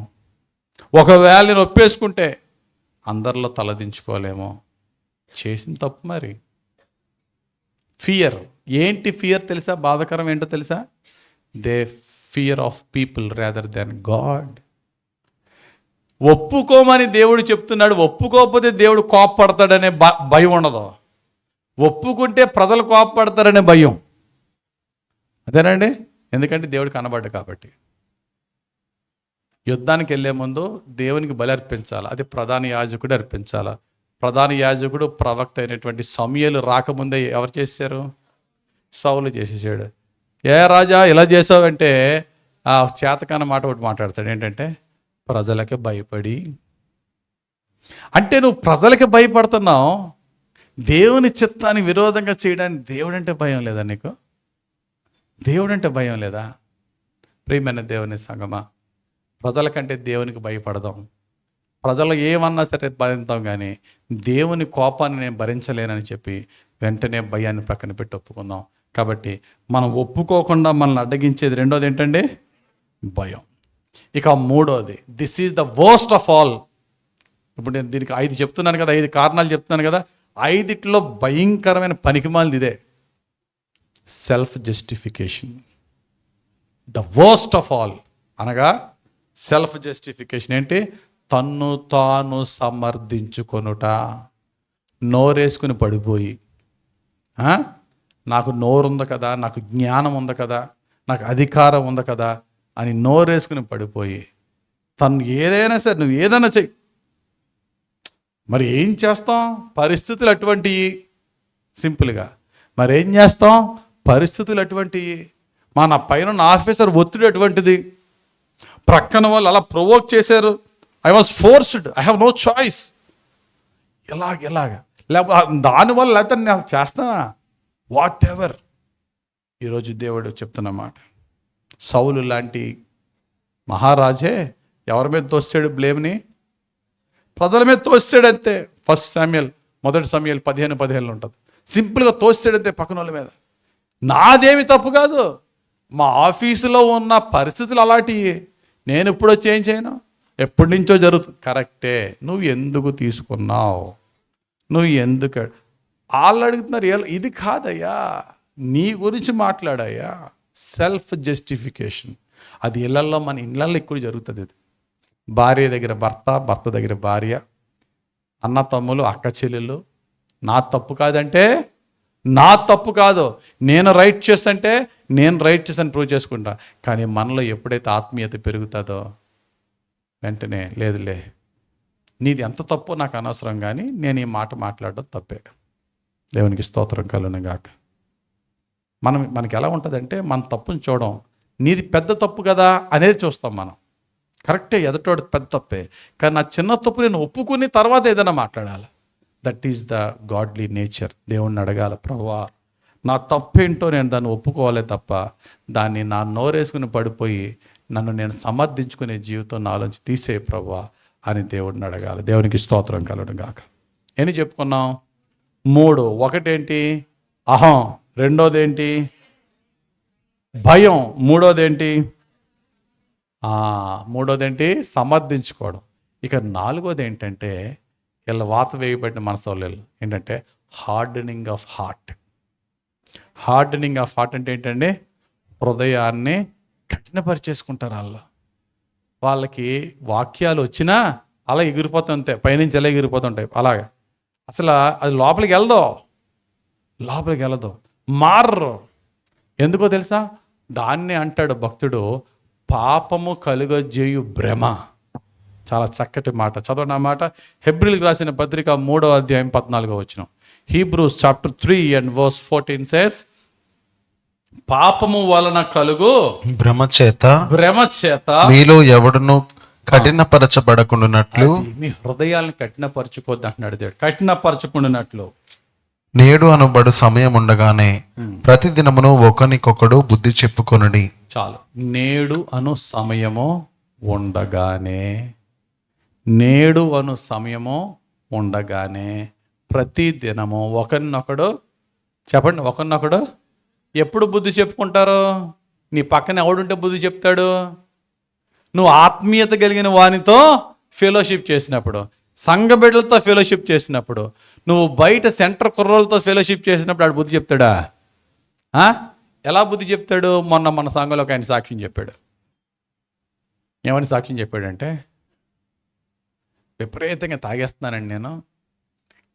ఒకవేళ నేను ఒప్పేసుకుంటే అందరిలో తలదించుకోలేమో. చేసిన తప్పు మరి. ఫియర్. ఏంటి ఫియర్ తెలుసా? బాధాకరం ఏంటో తెలుసా? They fear of people rather than God. ఒప్పుకోమని దేవుడు చెప్తున్నాడు, ఒప్పుకోకపోతే దేవుడు కోపపడతాడనే భయం ఉండదు. ఒప్పుకుంటే ప్రజలు కోపపడతారనే భయం. అదేనండి, ఎందుకంటే దేవుడు కనబడ్డు కాబట్టి. యుద్ధానికి వెళ్ళే ముందు దేవునికి బలి అర్పించాలి, అది ప్రధాన యాజకుడు అర్పించాలి. ప్రధాన యాజకుడు ప్రవక్త అయినటువంటి సమూయేలు రాకముందే ఎవరు చేశారు? సౌలు చేసేసాడు. ఏ రాజా ఇలా చేసావంటే ఆ చేతకాన మాట ఒకటి మాట్లాడతాడు, ఏంటంటే ప్రజలకి భయపడి. అంటే నువ్వు ప్రజలకి భయపడుతున్నావు, దేవుని చిత్తానికి విరోధంగా చేయడానికి దేవుడంటే భయం లేదా నీకు? దేవుడంటే భయం లేదా? ప్రియమైన దేవుని సంగమా, ప్రజల కంటే దేవునికి భయపడదాం. ప్రజలు ఏమన్నా సరే భరిస్తాం, కానీ దేవుని కోపాన్ని నేను భరించలేనని చెప్పి వెంటనే భయాన్ని ప్రక్కన పెట్టి ఒప్పుకుందాం. కాబట్టి మనం ఒప్పుకోకుండా మనల్ని అడ్డగించేది రెండోది ఏంటండి? భయం. ఇక మూడోది, this is the worst of all. ఇప్పుడు నేను దీనికి 5 చెప్తున్నాను కదా, 5 కారణాలు చెప్తున్నాను కదా, 5 భయంకరమైన పనికిమాలిది ఇదే, self justification. The worst of all అనగా సెల్ఫ్ జస్టిఫికేషన్ ఏంటి? తన్ను తాను సమర్థించుకొనుట. నోరేసుకుని పడిపోయి, నాకు నోరుంది కదా, నాకు జ్ఞానం ఉంది కదా, నాకు అధికారం ఉంది కదా అని నోరేసుకుని పడిపోయి, తను ఏదైనా సరే నువ్వు ఏదైనా చెయ్యి, మరి ఏం చేస్తాం? పరిస్థితులు అటువంటివి. సింపుల్గా మరి ఏం చేస్తాం? పరిస్థితులు అటువంటివి, మన పైన ఉన్న ఆఫీసర్ ఒత్తిడి అటువంటిది, ప్రక్కన వాళ్ళు అలా ప్రొవోక్ చేశారు, I was forced, I have no choice, ఇలాగ లేకపోతే దానివల్ల లేకపోతే నేను చేస్తానా, వాట్ ఎవర్. ఈరోజు దేవుడు చెప్తున్నమాట, సౌలు లాంటి మహారాజే ఎవరి మీద తోస్తాడు బ్లేమ్ని? ప్రజల మీద తోస్తాడు అంతే. మొదటి సమయలు 15:15 ఉంటుంది. సింపుల్గా తోస్తాడంతే పక్కన వాళ్ళ మీద. నాదేమి తప్పు కాదు, మా ఆఫీసులో ఉన్న పరిస్థితులు అలాంటివి, నేను ఇప్పుడు వచ్చి ఏం చేయను, ఎప్పటి నుంచో జరుగుతుంది. కరెక్టే, నువ్వు ఎందుకు తీసుకున్నావు, నువ్వు ఎందుకు? వాళ్ళు అడుగుతున్నారు, ఇది కాదయ్యా, నీ గురించి మాట్లాడయ్యా. సెల్ఫ్ జస్టిఫికేషన్ అది ఇళ్లల్లో, మన ఇళ్లల్లో ఎక్కువ జరుగుతుంది. ఇది భార్య దగ్గర భర్త, భర్త దగ్గర భార్య, అన్న తమ్ములు, అక్క చెల్లెలు, నా తప్పు కాదంటే నా తప్పు కాదు, నేను రైట్ చేస్తుంటే నేను రైట్ చేసాను ప్రూవ్ చేసుకుంటా. కానీ మనలో ఎప్పుడైతే ఆత్మీయత పెరుగుతుందో వెంటనే లేదులే, నీది ఎంత తప్పో నాకు అనవసరం, కానీ నేను ఈ మాట మాట్లాడడం తప్పే. దేవునికి స్తోత్రం కలుగును గాక. మనకి ఎలా ఉంటుందంటే, మన తప్పుని చూడం, నీది పెద్ద తప్పు కదా అనేది చూస్తాం మనం. కరెక్టే, ఎదుటోడు పెద్ద తప్పే, కానీ నా చిన్న తప్పు నేను ఒప్పుకుని తర్వాత ఏదైనా మాట్లాడాలి. That is the godly nature. దేవుణ్ణి అడగాల, ప్రభువా నా తప్పేంటో నేను దాన్ని ఒప్పుకోవాలే తప్ప దాన్ని నా నోరేసుకుని పడిపోయి నన్ను నేను సమర్థించుకునే జీవితం నాలోంచి తీసే ప్రభువా అని దేవుడిని అడగాలి. దేవునికి స్తోత్రం కలుగును గాక. ఎన్ని చెప్పుకున్నాం? 3. ఒకటేంటి? అహం. రెండోదేంటి? భయం. మూడోదేంటి? సమర్థించుకోవడం. ఇక 4వది ఏంటంటే, వీళ్ళ వాత వేయబడిన మనసు ఏంటంటే hardening of heart. Hardening of heart అంటే ఏంటంటే, హృదయాన్ని కఠినపరిచేసుకుంటారు. వాళ్ళకి వాక్యాలు వచ్చినా అలా ఎగిరిపోతుంటాయి, పైనుంచి ఎలా ఎగిరిపోతుంటాయి అలాగా. అసలు అది లోపలికి వెళ్ళదు, మారరు. ఎందుకో తెలుసా? దాన్ని అంటాడు భక్తుడు, పాపము కలుగజేయు భ్రమ. చాలా చక్కటి మాట. చదవండి ఆ మాట. హెబ్రీయులకు రాసిన పత్రిక 3వ అధ్యాయం 14వ వచనం. Hebrews chapter 3 and verse 14 says, పాపము వలన కలుగు భ్రమ చేత మీలో ఎవడును కఠినపరచబడకుండానట్లు, మీ హృదయాలను కఠినపరచుకోవద్దు అంటున్నాడు దేవుడు. కఠినపరచుకుండానట్లు నేడు అనబడు సమయం ఉండగానే ప్రతిదినమును ఒకనికొకడు బుద్ధి చెప్పుకొనుడి. చాలు. నేడు అను సమయము ఉండగానే ప్రతి దినము ఒకరినొకడు ఎప్పుడు బుద్ధి చెప్పుకుంటారు? నీ పక్కన ఎవడుంటే బుద్ధి చెప్తాడు? నువ్వు ఆత్మీయత కలిగిన వానితో ఫెలోషిప్ చేసినప్పుడు, సంఘ బిడ్డలతో ఫెలోషిప్ చేసినప్పుడు, నువ్వు బయట సెంటర్ కుర్రోళ్ళతో ఫెలోషిప్ చేసినప్పుడు ఆడు బుద్ధి చెప్తాడా? ఎలా బుద్ధి చెప్తాడు? మన సంఘంలో ఒక ఆయన సాక్ష్యం చెప్పాడు. ఏమని సాక్ష్యం చెప్పాడంటే, విపరీతంగా తాగేస్తున్నానండి, నేను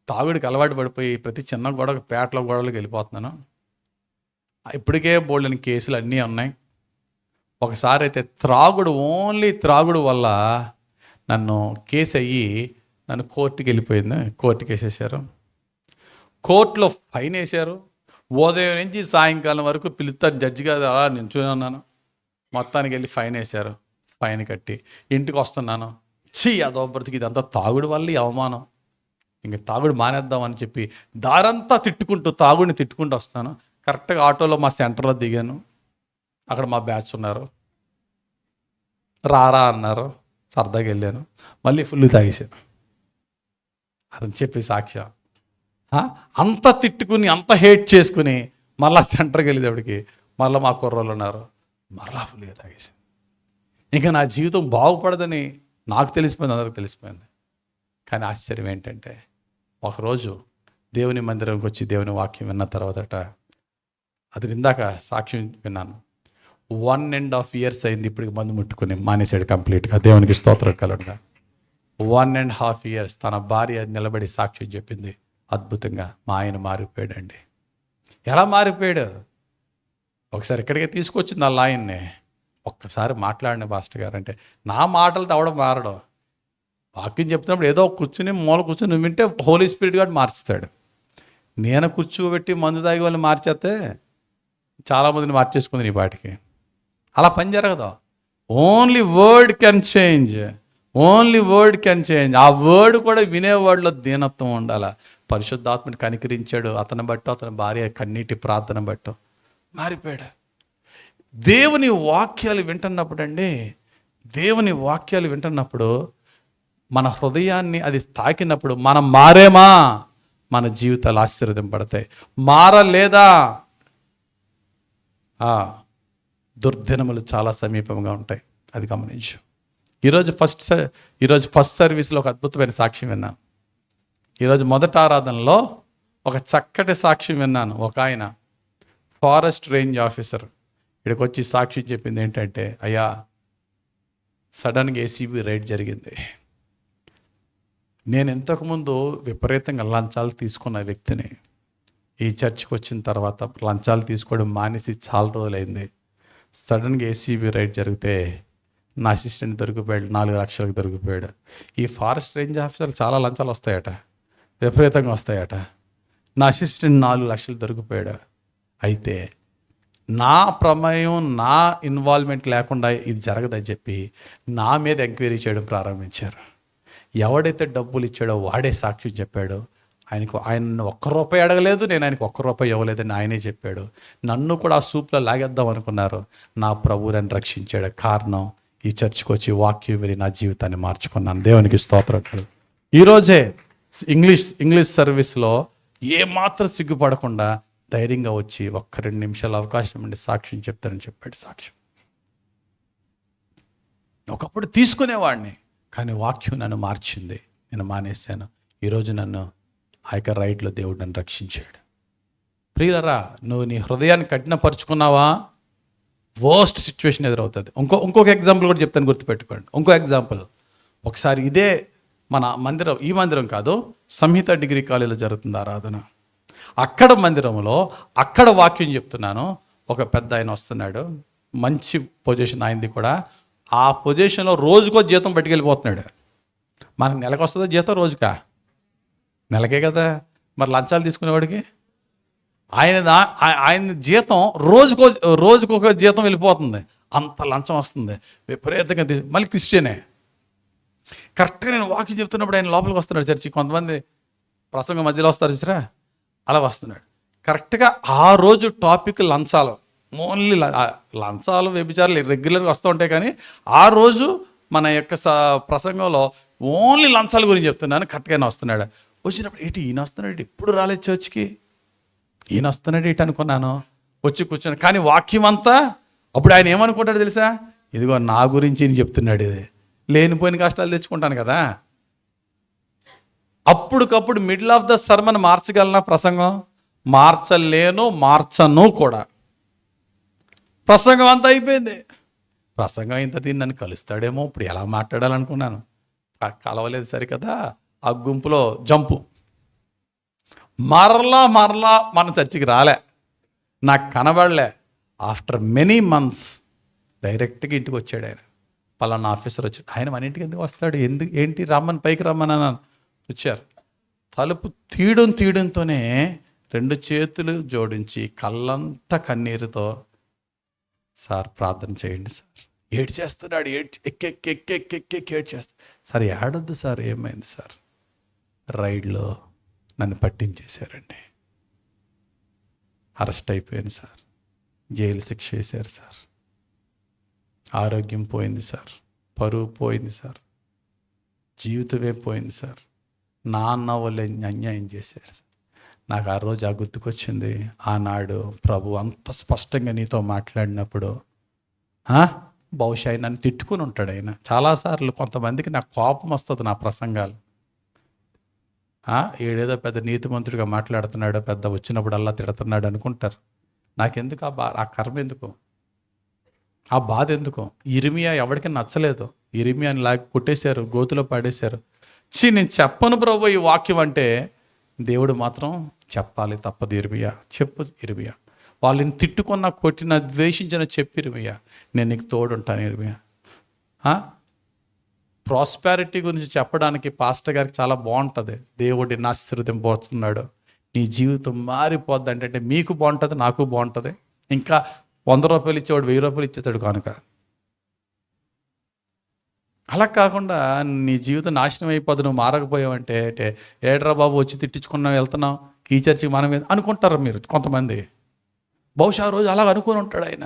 తాగుడికి అలవాటు పడిపోయి ప్రతి చిన్న గొడవలకు వెళ్ళిపోతున్నాను, ఇప్పటికే బోల్డెని కేసులు అన్నీ ఉన్నాయి. ఒకసారి అయితే ఓన్లీ త్రాగుడు వల్ల నన్ను కేసు అయ్యి నన్ను కోర్టుకి వెళ్ళిపోయింది. కోర్టుకి వేసేసారు. కోర్టులో ఫైన్ వేశారు. ఉదయం నుంచి సాయంకాలం వరకు పిలుస్తారు జడ్జి గారు, అలా నిల్చుని ఉన్నాను. మొత్తానికి వెళ్ళి ఫైన్ వేశారు. ఫైన్ కట్టి ఇంటికి వస్తున్నాను. అదో బ్రతికి ఇదంతా తాగుడు వల్ల ఈ అవమానం, ఇంక తాగుడు మానేద్దామని చెప్పి దారంతా తాగుడిని తిట్టుకుంటూ వస్తాను. కరెక్ట్గా ఆటోలో మా సెంటర్లో దిగాను. అక్కడ మా బ్యాచ్ ఉన్నారు. రారా అన్నారు. సరదాగా వెళ్ళాను. మళ్ళీ ఫుల్ తాగేసాను. అదని చెప్పి సాక్ష్యం. అంత తిట్టుకుని, అంత హేట్ చేసుకుని మళ్ళా సెంటర్కి వెళ్ళేటప్పటికి మళ్ళీ మా కుర్రోళ్ళు ఉన్నారు. మరలా ఫుల్గా తాగేసాను. ఇంకా నా జీవితం బాగుపడదని నాకు తెలిసిపోయింది, అందరికి తెలిసిపోయింది. కానీ ఆశ్చర్యం ఏంటంటే, ఒకరోజు దేవుని మందిరంకి వచ్చి దేవుని వాక్యం విన్న తర్వాతట, అది ఇందాక సాక్ష్యం విన్నాను, 1.5 years అయింది ఇప్పటికి మందు ముట్టుకుని మానేశాడు కంప్లీట్గా. దేవునికి స్తోత్రం కలుగుగా. 1.5 years తన భార్య నిలబడి సాక్ష్యం చెప్పింది. అద్భుతంగా మా ఆయన మారిపోయాడండి. ఎలా మారిపోయాడు? ఒకసారి ఇక్కడికి తీసుకొచ్చింది వాళ్ళ ఆయన్ని. ఒక్కసారి మాట్లాడిన పాస్టర్ గారు అంటే, నా మాటలు తవడం మారడం, వాక్యం చెప్తున్నప్పుడు ఏదో కూర్చుని మూల కూర్చుని నువ్వు వింటే హోలీ స్పిరిట్ గారు మార్చుతాడు. నేను కూర్చోబెట్టి మందు తాగి వాళ్ళని మార్చేస్తే చాలామందిని మార్చేసుకుంది నీ పాటికి. అలా పని జరగదు. Only word can change. Only word can change. ఆ వర్డ్ కూడా వినేవాడిలో దీనత్వం ఉండాలి. పరిశుద్ధాత్మని కనికరించాడు, అతని బట్టు అతని భార్య కన్నీటి ప్రార్థన బట్టు మారిపోయాడు. దేవుని వాక్యాలు వింటున్నప్పుడు మన హృదయాన్ని అది తాకినప్పుడు మనం మారేమా, మన జీవితాలు ఆశీర్వదింపడతాయి. మారలేదా, దుర్దినములు చాలా సమీపంగా ఉంటాయి. అది గమనించు. ఈరోజు ఫస్ట్ సర్వీస్లో ఒక అద్భుతమైన సాక్ష్యం విన్నాను. ఈరోజు మొదటి ఆరాధనలో ఒక చక్కటి సాక్ష్యం విన్నాను. ఒక ఆయన ఫారెస్ట్ రేంజ్ ఆఫీసర్ ఇక్కడికి వచ్చి సాక్ష్యం చెప్పింది ఏంటంటే, అయ్యా సడన్గా ఏసీబీ రైడ్ జరిగింది. నేను ఇంతకుముందు విపరీతంగా లంచాలు తీసుకున్న వ్యక్తిని. ఈ చర్చికి వచ్చిన తర్వాత లంచాలు తీసుకోవడం మానేసి చాలా రోజులైంది. సడన్గా ఏసీబీ రైడ్ జరిగితే నా అసిస్టెంట్ దొరికిపోయాడు, 4 లక్షలకు దొరికిపోయాడు. ఈ ఫారెస్ట్ రేంజ్ ఆఫీసర్లు చాలా లంచాలు వస్తాయట, విపరీతంగా వస్తాయట. నా అసిస్టెంట్ 4 లక్షలు దొరికిపోయాడు. అయితే నా ప్రమేయం, నా ఇన్వాల్వ్మెంట్ లేకుండా ఇది జరగదని చెప్పి నా మీద ఎంక్వైరీ చేయడం ప్రారంభించారు. ఎవడైతే డబ్బులు ఇచ్చాడో వాడే సాక్ష్యం చెప్పాడు. ఆయన ₹1 అడగలేదు, నేను ఆయనకు ₹1 ఇవ్వలేదని ఆయనే చెప్పాడు. నన్ను కూడా ఆ సూప్లో లాగేద్దాం అనుకున్నారు. నా ప్రభు నన్ను రక్షించాడు. కారణం, ఈ చర్చికి వచ్చి వాక్యం విని నా జీవితాన్ని మార్చుకున్నాను. దేవునికి స్తోత్రం. ఈరోజే ఇంగ్లీష్ సర్వీస్లో ఏమాత్రం సిగ్గుపడకుండా ధైర్యంగా వచ్చి 1-2 నిమిషాలు అవకాశం ఉండి సాక్ష్యం చెప్తారని చెప్పాడు. సాక్ష్యం ఒకప్పుడు తీసుకునేవాడిని, కానీ వాక్యం నన్ను మార్చింది. నేను మానేశాను. ఈరోజు నన్ను ఆ యొక్క రైడ్లో దేవుడు నన్ను రక్షించాడు. ప్రియులరా, నువ్వు నీ హృదయాన్ని కఠినపరుచుకున్నావా, వర్స్ట్ సిచ్యువేషన్ ఎదురవుతుంది. ఇంకొక ఎగ్జాంపుల్ కూడా చెప్తాను, గుర్తుపెట్టుకోండి. ఇంకో ఎగ్జాంపుల్, ఒకసారి ఇదే మన మందిరం, ఈ మందిరం కాదు, సంహిత డిగ్రీ కాలేజీలో జరుగుతుంది ఆరాధన. అక్కడ మందిరంలో అక్కడ వాక్యం చెప్తున్నాను. ఒక పెద్ద ఆయన వస్తున్నాడు, మంచి పొజిషన్ ఆయనది కూడా. ఆ పొజిషన్లో రోజుకో జీతం పట్టుకెళ్ళిపోతున్నాడు. మనకు నెలకు వస్తుందా జీతం? రోజుకా? నెలకే కదా. మరి లంచాలు తీసుకునేవాడికి ఆయన జీతం రోజుకొక జీతం వెళ్ళిపోతుంది. అంత లంచం వస్తుంది విపరీతంగా. మళ్ళీ క్రిస్టియనే. కరెక్ట్గా నేను వాక్యం చెప్తున్నప్పుడు ఆయన లోపలికి వస్తున్నాడు చర్చి. కొంతమంది ప్రసంగం మధ్యలో వస్తారు చూసారా, అలా వస్తున్నాడు. కరెక్ట్గా ఆ రోజు టాపిక్ లంచాలు. ఓన్లీ లంచాలు, వ్యభిచారాలు రెగ్యులర్గా వస్తూ ఉంటాయి, కానీ ఆ రోజు మన యొక్క ప్రసంగంలో ఓన్లీ లంచాల గురించి చెప్తున్నాను. కరెక్ట్గానే వస్తున్నాడు. వచ్చినప్పుడు ఈయన వస్తున్నాడు, ఎప్పుడు రాలేదు చర్చికి, ఈయన వస్తున్నాడు అనుకున్నాను. వచ్చి కూర్చొని, కానీ వాక్యం అంతా అప్పుడు ఆయన ఏమనుకుంటాడు తెలుసా, ఇదిగో నా గురించి ఈయన చెప్తున్నాడు, ఇది లేనిపోయిన కష్టాలు తెచ్చుకుంటాను కదా. అప్పటికప్పుడు మిడిల్ ఆఫ్ ద సర్మన్ మార్చగలనా ప్రసంగం? మార్చను కూడా. ప్రసంగం అంతా అయిపోయింది. ప్రసంగం ఇంత దీన్ని నన్ను కలుస్తాడేమో, ఇప్పుడు ఎలా మాట్లాడాలనుకున్నాను. కలవలేదు సరికదా. ఆ గుంపులో జంపు. మరలా మన చర్చికి రాలే, నాకు కనబడలే. ఆఫ్టర్ మెనీ మంత్స్ డైరెక్ట్గా ఇంటికి వచ్చాడు ఆయన. పలానా ఆఫీసర్ వచ్చాడు. ఆయన మన ఇంటికి ఎందుకు వస్తాడు, ఏంటి రమ్మని, పైకి రమ్మని అన్నాను. వచ్చారు. తలుపు తీయడంతోనే 2 చేతులు జోడించి కళ్ళంతా కన్నీరుతో, సార్ ప్రార్థన చేయండి సార్. ఏడ్చేస్తున్నాడు. ఏడ్చేస్తాడు. సార్ ఏడొద్దు సార్, ఏమైంది సార్? రైడ్లో నన్ను పట్టించేశారండి, అరెస్ట్ అయిపోయాను సార్, జైలు శిక్ష వేశారు సార్, ఆరోగ్యం పోయింది సార్, పరువు పోయింది సార్, జీవితమే పోయింది సార్, నాన్న వాళ్ళే అన్యాయం చేశారు సార్. నాకు ఆ రోజు గుర్తుకొచ్చింది, ఆనాడు ప్రభు అంత స్పష్టంగా నీతో మాట్లాడినప్పుడు. బహుశా ఆయన నన్ను తిట్టుకుని ఉంటాడు. ఆయన చాలాసార్లు కొంతమందికి నాకు కోపం వస్తుంది నా ప్రసంగాలు. ఏడేదో పెద్ద నీతిమంతుడిగా మాట్లాడుతున్నాడు, పెద్ద వచ్చినప్పుడు తిడుతున్నాడు అనుకుంటారు. నాకెందుకు ఆ కర్మ ఎందుకు, ఆ బాధ ఎందుకు? ఇర్మియా ఎవరికి నచ్చలేదు. ఇర్మియాని లాగి కొట్టేశారు, గోతులో పాడేశారు. నేను చెప్పను ప్రభు ఈ వాక్యం అంటే, దేవుడు మాత్రం చెప్పాలి, తప్పదు. చెప్పు ఇర్మియా, వాళ్ళని తిట్టుకున్న, కొట్టిన, ద్వేషించిన చెప్పు ఇర్మియా, నేను నీకు తోడుంటాను ఇర్మియా. ప్రాస్పారిటీ గురించి చెప్పడానికి పాస్టర్ గారికి చాలా బాగుంటుంది. దేవుడిని ఆశీర్వదింపబోతున్నాడు, నీ జీవితం మారిపోద్ది అంటే మీకు బాగుంటుంది, నాకు బాగుంటుంది. ఇంకా 100 రూపాయలు ఇచ్చేవాడు 1000 రూపాయలు ఇచ్చేతాడు కనుక. అలా కాకుండా నీ జీవితం నాశనం అయిపోద్ది, నువ్వు మారకపోయావంటే అంటే ఏడ్రా బాబు వచ్చి తిట్టించుకున్నావు వెళ్తున్నావు ఈ చర్చికి మనం అనుకుంటారు మీరు కొంతమంది. బహుశా ఆ రోజు అలా అనుకుని ఉంటాడు ఆయన.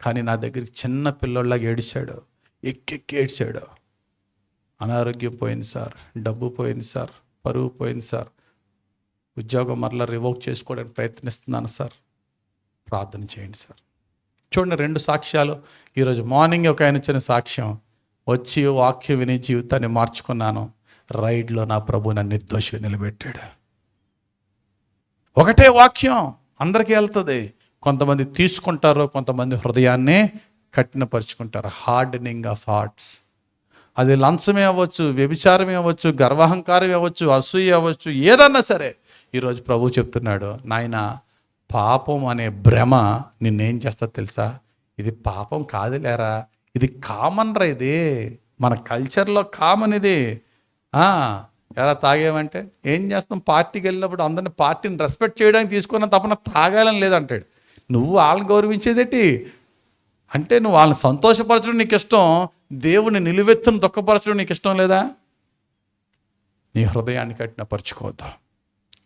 కానీ నా దగ్గరికి చిన్న పిల్లోళ్ళగా ఏడిచాడు, ఎక్కెక్కి ఏడ్చాడు. అనారోగ్యం పోయింది సార్, డబ్బు పోయింది సార్, పరువు పోయింది సార్, ఉద్యోగం మరలా రివోక్ చేసుకోవడానికి ప్రయత్నిస్తున్నాను సార్, ప్రార్థన చేయండి సార్. చూడండి 2 సాక్ష్యాలు. ఈరోజు మార్నింగ్ ఒక ఆయన ఇచ్చిన సాక్ష్యం, వచ్చి వాక్యం విని జీవితాన్ని మార్చుకున్నాను, రైడ్లో నా ప్రభు నన్ను నిర్దోషిగా నిలబెట్టాడు. ఒకటే వాక్యం అందరికీ వెళ్తుంది. కొంతమంది తీసుకుంటారు, కొంతమంది హృదయాన్ని కఠినపరుచుకుంటారు. Hardening of hearts. అది లంచమే అవ్వచ్చు, వ్యభిచారమే అవ్వచ్చు, గర్వహంకారం అవ్వచ్చు, అసూయ అవ్వచ్చు, ఏదన్నా సరే. ఈరోజు ప్రభు చెప్తున్నాడు, నాయన పాపం అనే భ్రమ నిన్నేం చేస్తా తెలుసా? ఇది పాపం కాదులేరా, ఇది కామన్ రా, ఇది మన కల్చర్లో కామన్ ఇది. ఎలా తాగేమంటే ఏం చేస్తాం, పార్టీకి వెళ్ళినప్పుడు అందరిని పార్టీని రెస్పెక్ట్ చేయడానికి తీసుకున్న తప్పన తాగాలని లేదంటాడు. నువ్వు వాళ్ళని గౌరవించేదేటి అంటే నువ్వు వాళ్ళని సంతోషపరచడం నీకు ఇష్టం, దేవుని నిలువెత్తును దుఃఖపరచడం నీకు ఇష్టం లేదా? నీ హృదయాన్ని కఠినపరచుకోవద్దు.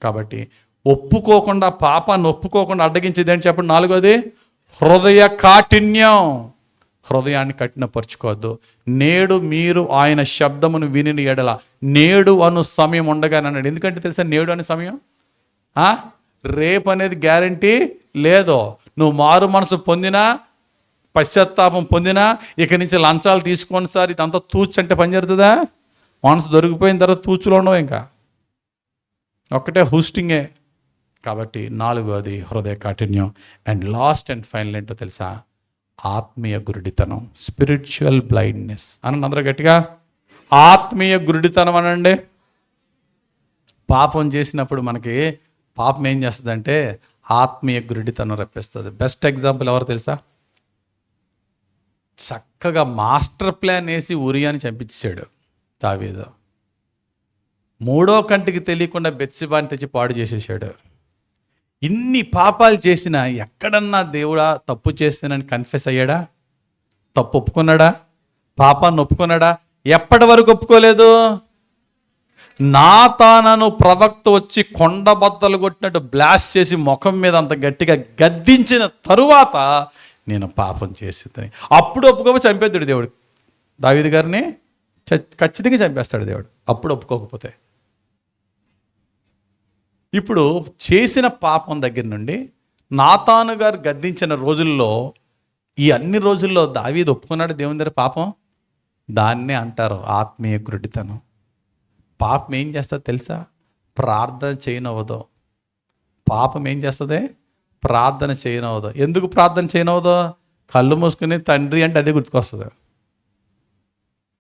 కాబట్టి ఒప్పుకోకుండా, పాపాన్ని ఒప్పుకోకుండా అడ్డగించేది ఏంటి చెప్పండి? 4వది హృదయ కాఠిన్యం. హృదయాన్ని కఠినపరచుకోవద్దు. నేడు మీరు ఆయన శబ్దమును విని ఎడల, నేడు అను సమయం ఉండగానే అన్నాడు. ఎందుకంటే తెలుసా నేడు అనే సమయం? రేపు అనేది గ్యారంటీ లేదు. నువ్వు మారు మనసు పొందినా, పశ్చాత్తాపం పొందినా, ఇక నుంచి లంచాలు తీసుకోండి సార్ ఇదంతా తూచు అంటే పని జరుగుతుందా? మనసు దొరికిపోయిన తర్వాత తూచులో ఉండవు, ఇంకా ఒక్కటే హూస్టింగే. కాబట్టి 4వది హృదయ కాఠిన్యం. అండ్ లాస్ట్ అండ్ ఫైనల్ ఏంటో తెలుసా? ఆత్మీయ గురుడితనం, స్పిరిచువల్ బ్లైండ్నెస్. అనండి అందరూ గట్టిగా, ఆత్మీయ గురుడితనం అనండి. పాపం చేసినప్పుడు మనకి పాపం ఏం చేస్తుందంటే ఆత్మీయ గురుడితనం రప్పిస్తుంది. బెస్ట్ ఎగ్జాంపుల్ ఎవరు తెలుసా? చక్కగా మాస్టర్ ప్లాన్ వేసి ఉరియాని చంపించాడు దావీదు. 3వ కంటికి తెలియకుండా బెత్షెబాని తెచ్చి పాడు చేసేసాడు. ఇన్ని పాపాలు చేసినా ఎక్కడన్నా దేవుడా తప్పు చేస్తానని కన్ఫెస్ అయ్యాడా? తప్పు ఒప్పుకున్నాడా? పాపాన్ని ఒప్పుకున్నాడా? ఎప్పటి వరకు ఒప్పుకోలేదు. నాతానను ప్రవక్త వచ్చి కొండ బద్దలు కొట్టినట్టు బ్లాస్ట్ చేసి ముఖం మీద అంత గట్టిగా గద్దించిన తరువాత నేను పాపం చేసేదని అప్పుడు ఒప్పుకోకపోతే చంపేద్దాడు దేవుడు. దావీదు గారిని ఖచ్చితంగా చంపేస్తాడు దేవుడు అప్పుడు ఒప్పుకోకపోతే. ఇప్పుడు చేసిన పాపం దగ్గర నుండి నాతాను గారు గద్దించిన రోజుల్లో, ఈ అన్ని రోజుల్లో దావీదు ఒప్పుకున్నాడు దేవుని దగ్గర పాపం. దాన్నే అంటారు ఆత్మీయ గురుడితనం. పాపం ఏం చేస్తుంది తెలుసా? ప్రార్థన చేయనవదు. పాపం ఏం చేస్తుంది? ప్రార్థన చేయనవదు. ఎందుకు ప్రార్థన చేయనవదు? కళ్ళు మూసుకుని తండ్రి అంటే అదే గుర్తుకొస్తుంది.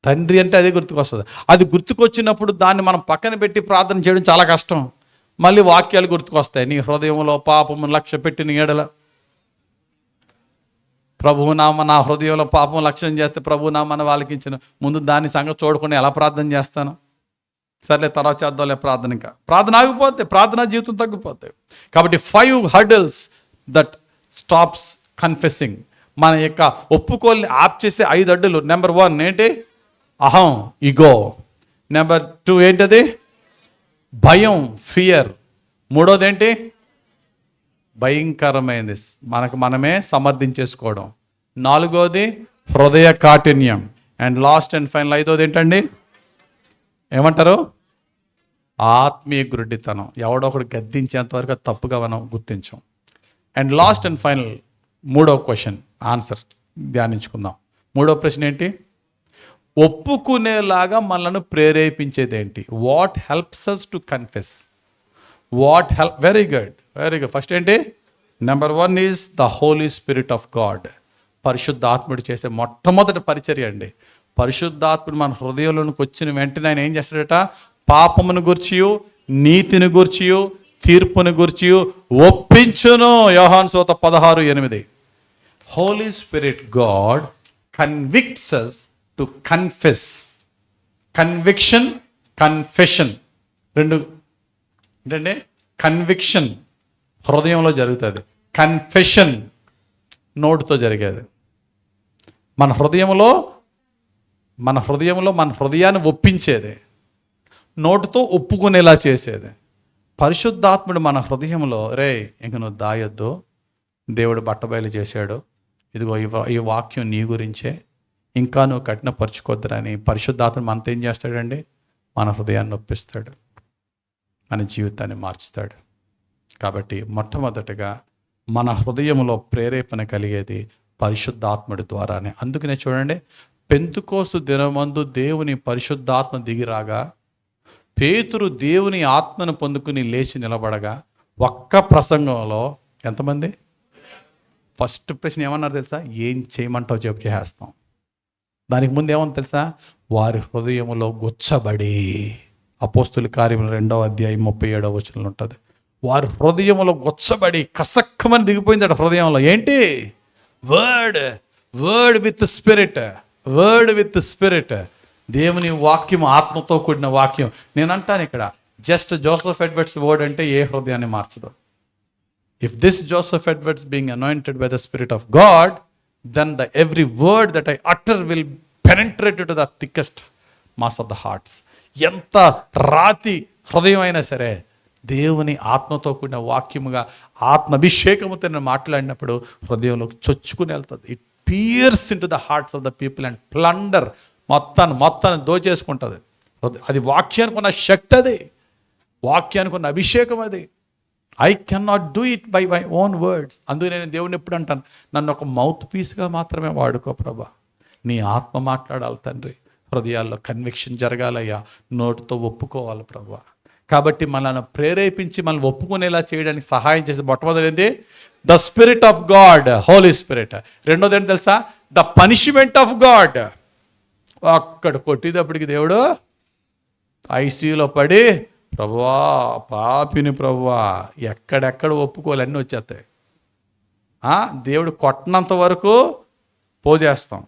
తండ్రి అంటే అదే గుర్తుకొస్తుంది. అది గుర్తుకొచ్చినప్పుడు దాన్ని మనం పక్కన పెట్టి ప్రార్థన చేయడం చాలా కష్టం. మళ్ళీ వాక్యాలు గుర్తుకొస్తాయి. నీ హృదయంలో పాపము లక్ష్య పెట్టిన ఎడల ప్రభునామ, నా హృదయంలో పాపం లక్ష్యం చేస్తే ప్రభునామని వాళ్ళకించిన ముందు దాని సంగతి చూడకుండా ఎలా ప్రార్థన చేస్తాను? సర్లే తర్వాత చేద్దాంలే ప్రార్థన. ఇంకా ప్రార్థన ఆగిపోతే ప్రార్థనా జీవితం తగ్గిపోతే. కాబట్టి 5 hurdles దట్ స్టాప్స్ కన్ఫెసింగ్. మన యొక్క ఒప్పుకోల్ని ఆప్ చేసే 5 అడ్డులు. నెంబర్ 1 ఏంటి? అహం, ఈగో. నెంబర్ 2 ఏంటది? భయం, ఫియర్. 3వది ఏంటి? భయంకరమైనది, మనకు మనమే సమర్థించేసుకోవడం. 4వది హృదయ కాఠిన్యం. అండ్ లాస్ట్ అండ్ ఫైనల్ 5వది ఏంటండి? ఏమంటారు? ఆత్మీయ గురుడితనం. ఎవడో ఒకడు గద్దించేంతవరకు అది తప్పుగా మనం గుర్తించాం. అండ్ లాస్ట్ అండ్ ఫైనల్ 3వ క్వశ్చన్ ఆన్సర్ ధ్యానించుకుందాం. 3వ ప్రశ్న ఏంటి? ఒప్పుకునేలాగా మనల్ని ప్రేరేపించేది ఏంటి? What helps us to confess? What help? Very good, very good. First ఏంటి? Number 1 is the Holy Spirit of God. పరిశుద్ధాత్ముడు చేసే మొట్టమొదటి పరిచర్య అండి. పరిశుద్ధాత్ముడు మన హృదయంలోనికి వచ్చిన వెంటనే ఆయన ఏం చేస్తాడట? పాపమును గూర్చియు, నీతిని గూర్చియు, తీర్పును గూర్చియు ఒప్పించును. యోహాను సువార్త 16:8. Holy Spirit God convicts us to confess. Conviction, confession 2 ఏంటంటే కన్విక్షన్ హృదయంలో జరుగుతుంది, కన్ఫెషన్ నోటితో జరిగేది. మన హృదయంలో మన హృదయాన్ని ఒప్పించేది, నోటితో ఒప్పుకునేలా చేసేది. పరిశుద్ధాత్ముడు మన హృదయంలో ఇంక నువ్వు దాయొద్దు, దేవుడు బట్టబయలు చేశాడు, ఇదిగో ఈ వాక్యం నీ గురించే, ఇంకా నువ్వు కఠినపరుచుకోద్దురని పరిశుద్ధాత్ముడు మనతో ఏం చేస్తాడండి? మన హృదయాన్ని ఒప్పిస్తాడు, మన జీవితాన్ని మార్చుతాడు. కాబట్టి మొట్టమొదటగా మన హృదయంలో ప్రేరేపణ కలిగేది పరిశుద్ధాత్ముడి ద్వారానే. అందుకనే చూడండి, పెంతుకోస్తు దినమందు దేవుని పరిశుద్ధాత్మ దిగిరాగా పేతురు దేవుని ఆత్మను పొందుకుని లేచి నిలబడగా ఒక్క ప్రసంగంలో ఎంతమంది? ఫస్ట్ ప్రశ్న ఏమన్నారు తెలుసా? ఏం చేయమంటావు చెప్పు, చేసేస్తాం. దానికి ముందు ఏమన్నా తెలుసా? వారి హృదయములో గుచ్చబడి, అపోస్తుల కార్యం 2వ అధ్యాయం 37వ వచనంలో ఉంటుంది. వారి హృదయములో గుచ్చబడి కసక్కమని దిగిపోయిందట హృదయంలో. ఏంటి? Word with spirit. దేవుని వాక్యం ఆత్మతో కూడిన వాక్యం. నేను అంటాను ఇక్కడ, జస్ట్ జోసెఫ్ ఎడ్వర్డ్స్ వర్డ్ అంటే ఏ హృదయాన్ని మార్చదు. If this Joseph Edwards being anointed by the Spirit of God, then every word that I utter will penetrate to the thickest mass of the hearts. ఎంత రాతి హృదయం అయినా సరే దేవుని ఆత్మతో కూడిన వాక్యముగా ఆత్మాభిషేకముతో నేను మాట్లాడినప్పుడు హృదయంలోకి చొచ్చుకుని వెళ్తుంది. It pierce in to the hearts of the people and plunder, మొత్తాన్ని దోచేసుకుంటుంది. అది వాక్యానికి ఉన్న శక్తి, అది వాక్యానికి ఉన్న అభిషేకం. అది I cannot do it by my own words. అందుకే నేను దేవుని ఎప్పుడు అంటాను, నన్ను ఒక మౌత్ పీస్గా మాత్రమే వాడుకో ప్రభా, నీ ఆత్మ మాట్లాడాలి తండ్రి, హృదయాల్లో కన్విక్షన్ జరగాలయ్యా, నోటితో ఒప్పుకోవాలి ప్రభా. కాబట్టి మనల్ని ప్రేరేపించి మనల్ని ఒప్పుకునేలా చేయడానికి సహాయం చేసే మొట్టమొదటి ఏంటి? The Spirit of God, Holy Spirit. రెండోది ఏంటి తెలుసా? The punishment of God. అక్కడ కొట్టేటప్పటికి దేవుడు ఐసీయూలో పడి, ప్రభువా పాపిని ప్రభువా, ఎక్కడెక్కడ ఒప్పుకోవాలి అన్నీ వచ్చేస్తాయి. దేవుడు కొట్టనంత వరకు పోజేస్తాం.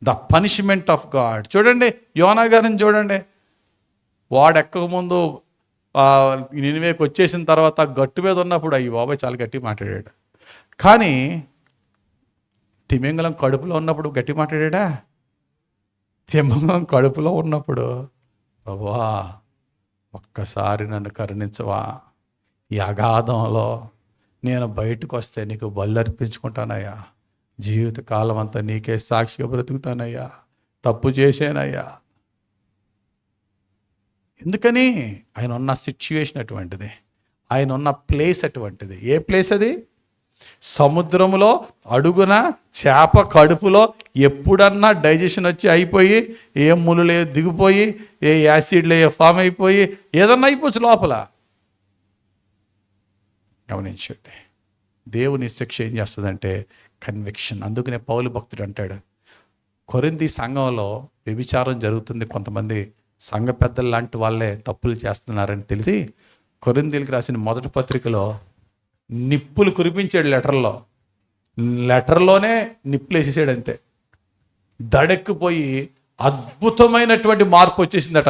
The punishment of God. చూడండి యోనా గారిని చూడండి, వాడు ఎక్కక ముందు నినివేకి వచ్చేసిన తర్వాత గట్టు మీద ఉన్నప్పుడు అయ్యి బాబాయ్ చాలా గట్టి మాట్లాడాడు. కానీ తిమింగలం కడుపులో ఉన్నప్పుడు గట్టి మాట్లాడా? తిమింగలం కడుపులో ఉన్నప్పుడు ప్రభువా ఒక్కసారి నన్ను కరుణించవా, ఈ అగాధంలో నేను బయటకు వస్తే నీకు బలు అర్పించుకుంటానయ్యా, జీవితకాలం అంతా నీకే సాక్షిగా బ్రతుకుతానయ్యా, తప్పు చేశానయ్యా. ఎందుకని? ఆయన ఉన్న సిచ్యువేషన్ అటువంటిది, ఆయన ఉన్న ప్లేస్ అటువంటిది. ఏ ప్లేస్ అది? సముద్రంలో అడుగున చేప కడుపులో ఎప్పుడన్నా డైజెషన్ వచ్చి అయిపోయి, ఏ ముళ్ళు దిగిపోయి, ఏ యాసిడ్లు ఫామ్ అయిపోయి, ఏదన్నా అయిపోవచ్చు లోపల. గమనించండి, దేవుని శిక్ష ఏం చేస్తుందంటే కన్విక్షన్. అందుకనే పౌలు భక్తుడు అంటాడు, కొరింథీ సంఘంలో వ్యభిచారం జరుగుతుంది, కొంతమంది సంఘ పెద్దలు లాంటి వాళ్ళే తప్పులు చేస్తున్నారని తెలిసి కొరింథీలకు రాసిన మొదటి పత్రికలో నిప్పులు కురిపించాడు. లెటర్లోనే నిప్పులు వేసేసాడు అంతే. దడెక్కిపోయి అద్భుతమైనటువంటి మార్పు వచ్చేసిందట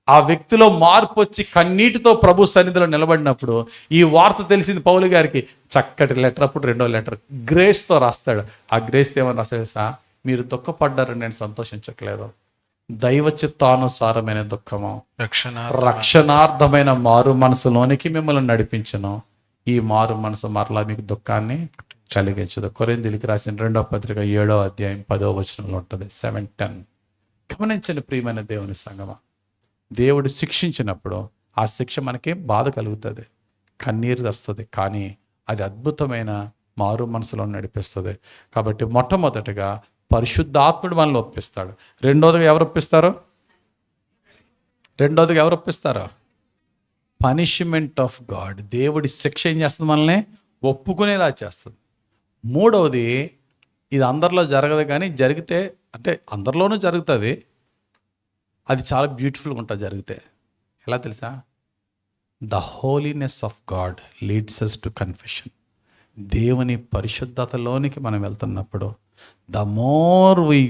ఆ వ్యక్తిలో మార్పు వచ్చి కన్నీటితో ప్రభు సన్నిధిలో నిలబడినప్పుడు ఈ వార్త తెలిసింది పౌలు గారికి. చక్కటి లెటర్, అప్పుడు 2వ లెటర్ గ్రేస్తో రాస్తాడు. ఆ గ్రేస్తో ఏమని రాస్తాడు తెలుసా? మీరు దుఃఖపడ్డారని నేను సంతోషించట్లేదు, దైవ చిత్తానుసారమైన దుఃఖము రక్షణార్థమైన మారు మనసులోనికి మిమ్మల్ని నడిపించను. ఈ మారు మనసు మరలా మీకు దుఃఖాన్ని కలిగించదు. కొరింథీయులకు రాసిన 2వ పత్రిక 7వ అధ్యాయం 10వ వచనంలో ఉంటుంది, 7:10. గమనించండి ప్రియమైన దేవుని సంగమా, దేవుడు శిక్షించినప్పుడు ఆ శిక్ష మనకి బాధ కలుగుతుంది, కన్నీరు వస్తుంది, కానీ అది అద్భుతమైన మారు మనసులో నడిపిస్తుంది. కాబట్టి మొట్టమొదటిగా పరిశుద్ధాత్ముడు మనల్ని ఒప్పిస్తాడు. రెండోదిగా ఎవరు ఒప్పిస్తారు? Punishment of God. దేవుడి శిక్ష ఏం చేస్తుంది? మనల్ని ఒప్పుకునేలా చేస్తుంది. మూడవది, ఇది అందరిలో జరగదు, కానీ జరిగితే, అంటే అందరిలోనూ జరుగుతుంది, అది చాలా బ్యూటిఫుల్గా ఉంటుంది జరిగితే. ఎలా తెలుసా? The holiness of God leads us to confession. దేవుని పరిశుద్ధతలోనికి మనం వెళ్తున్నప్పుడు the more we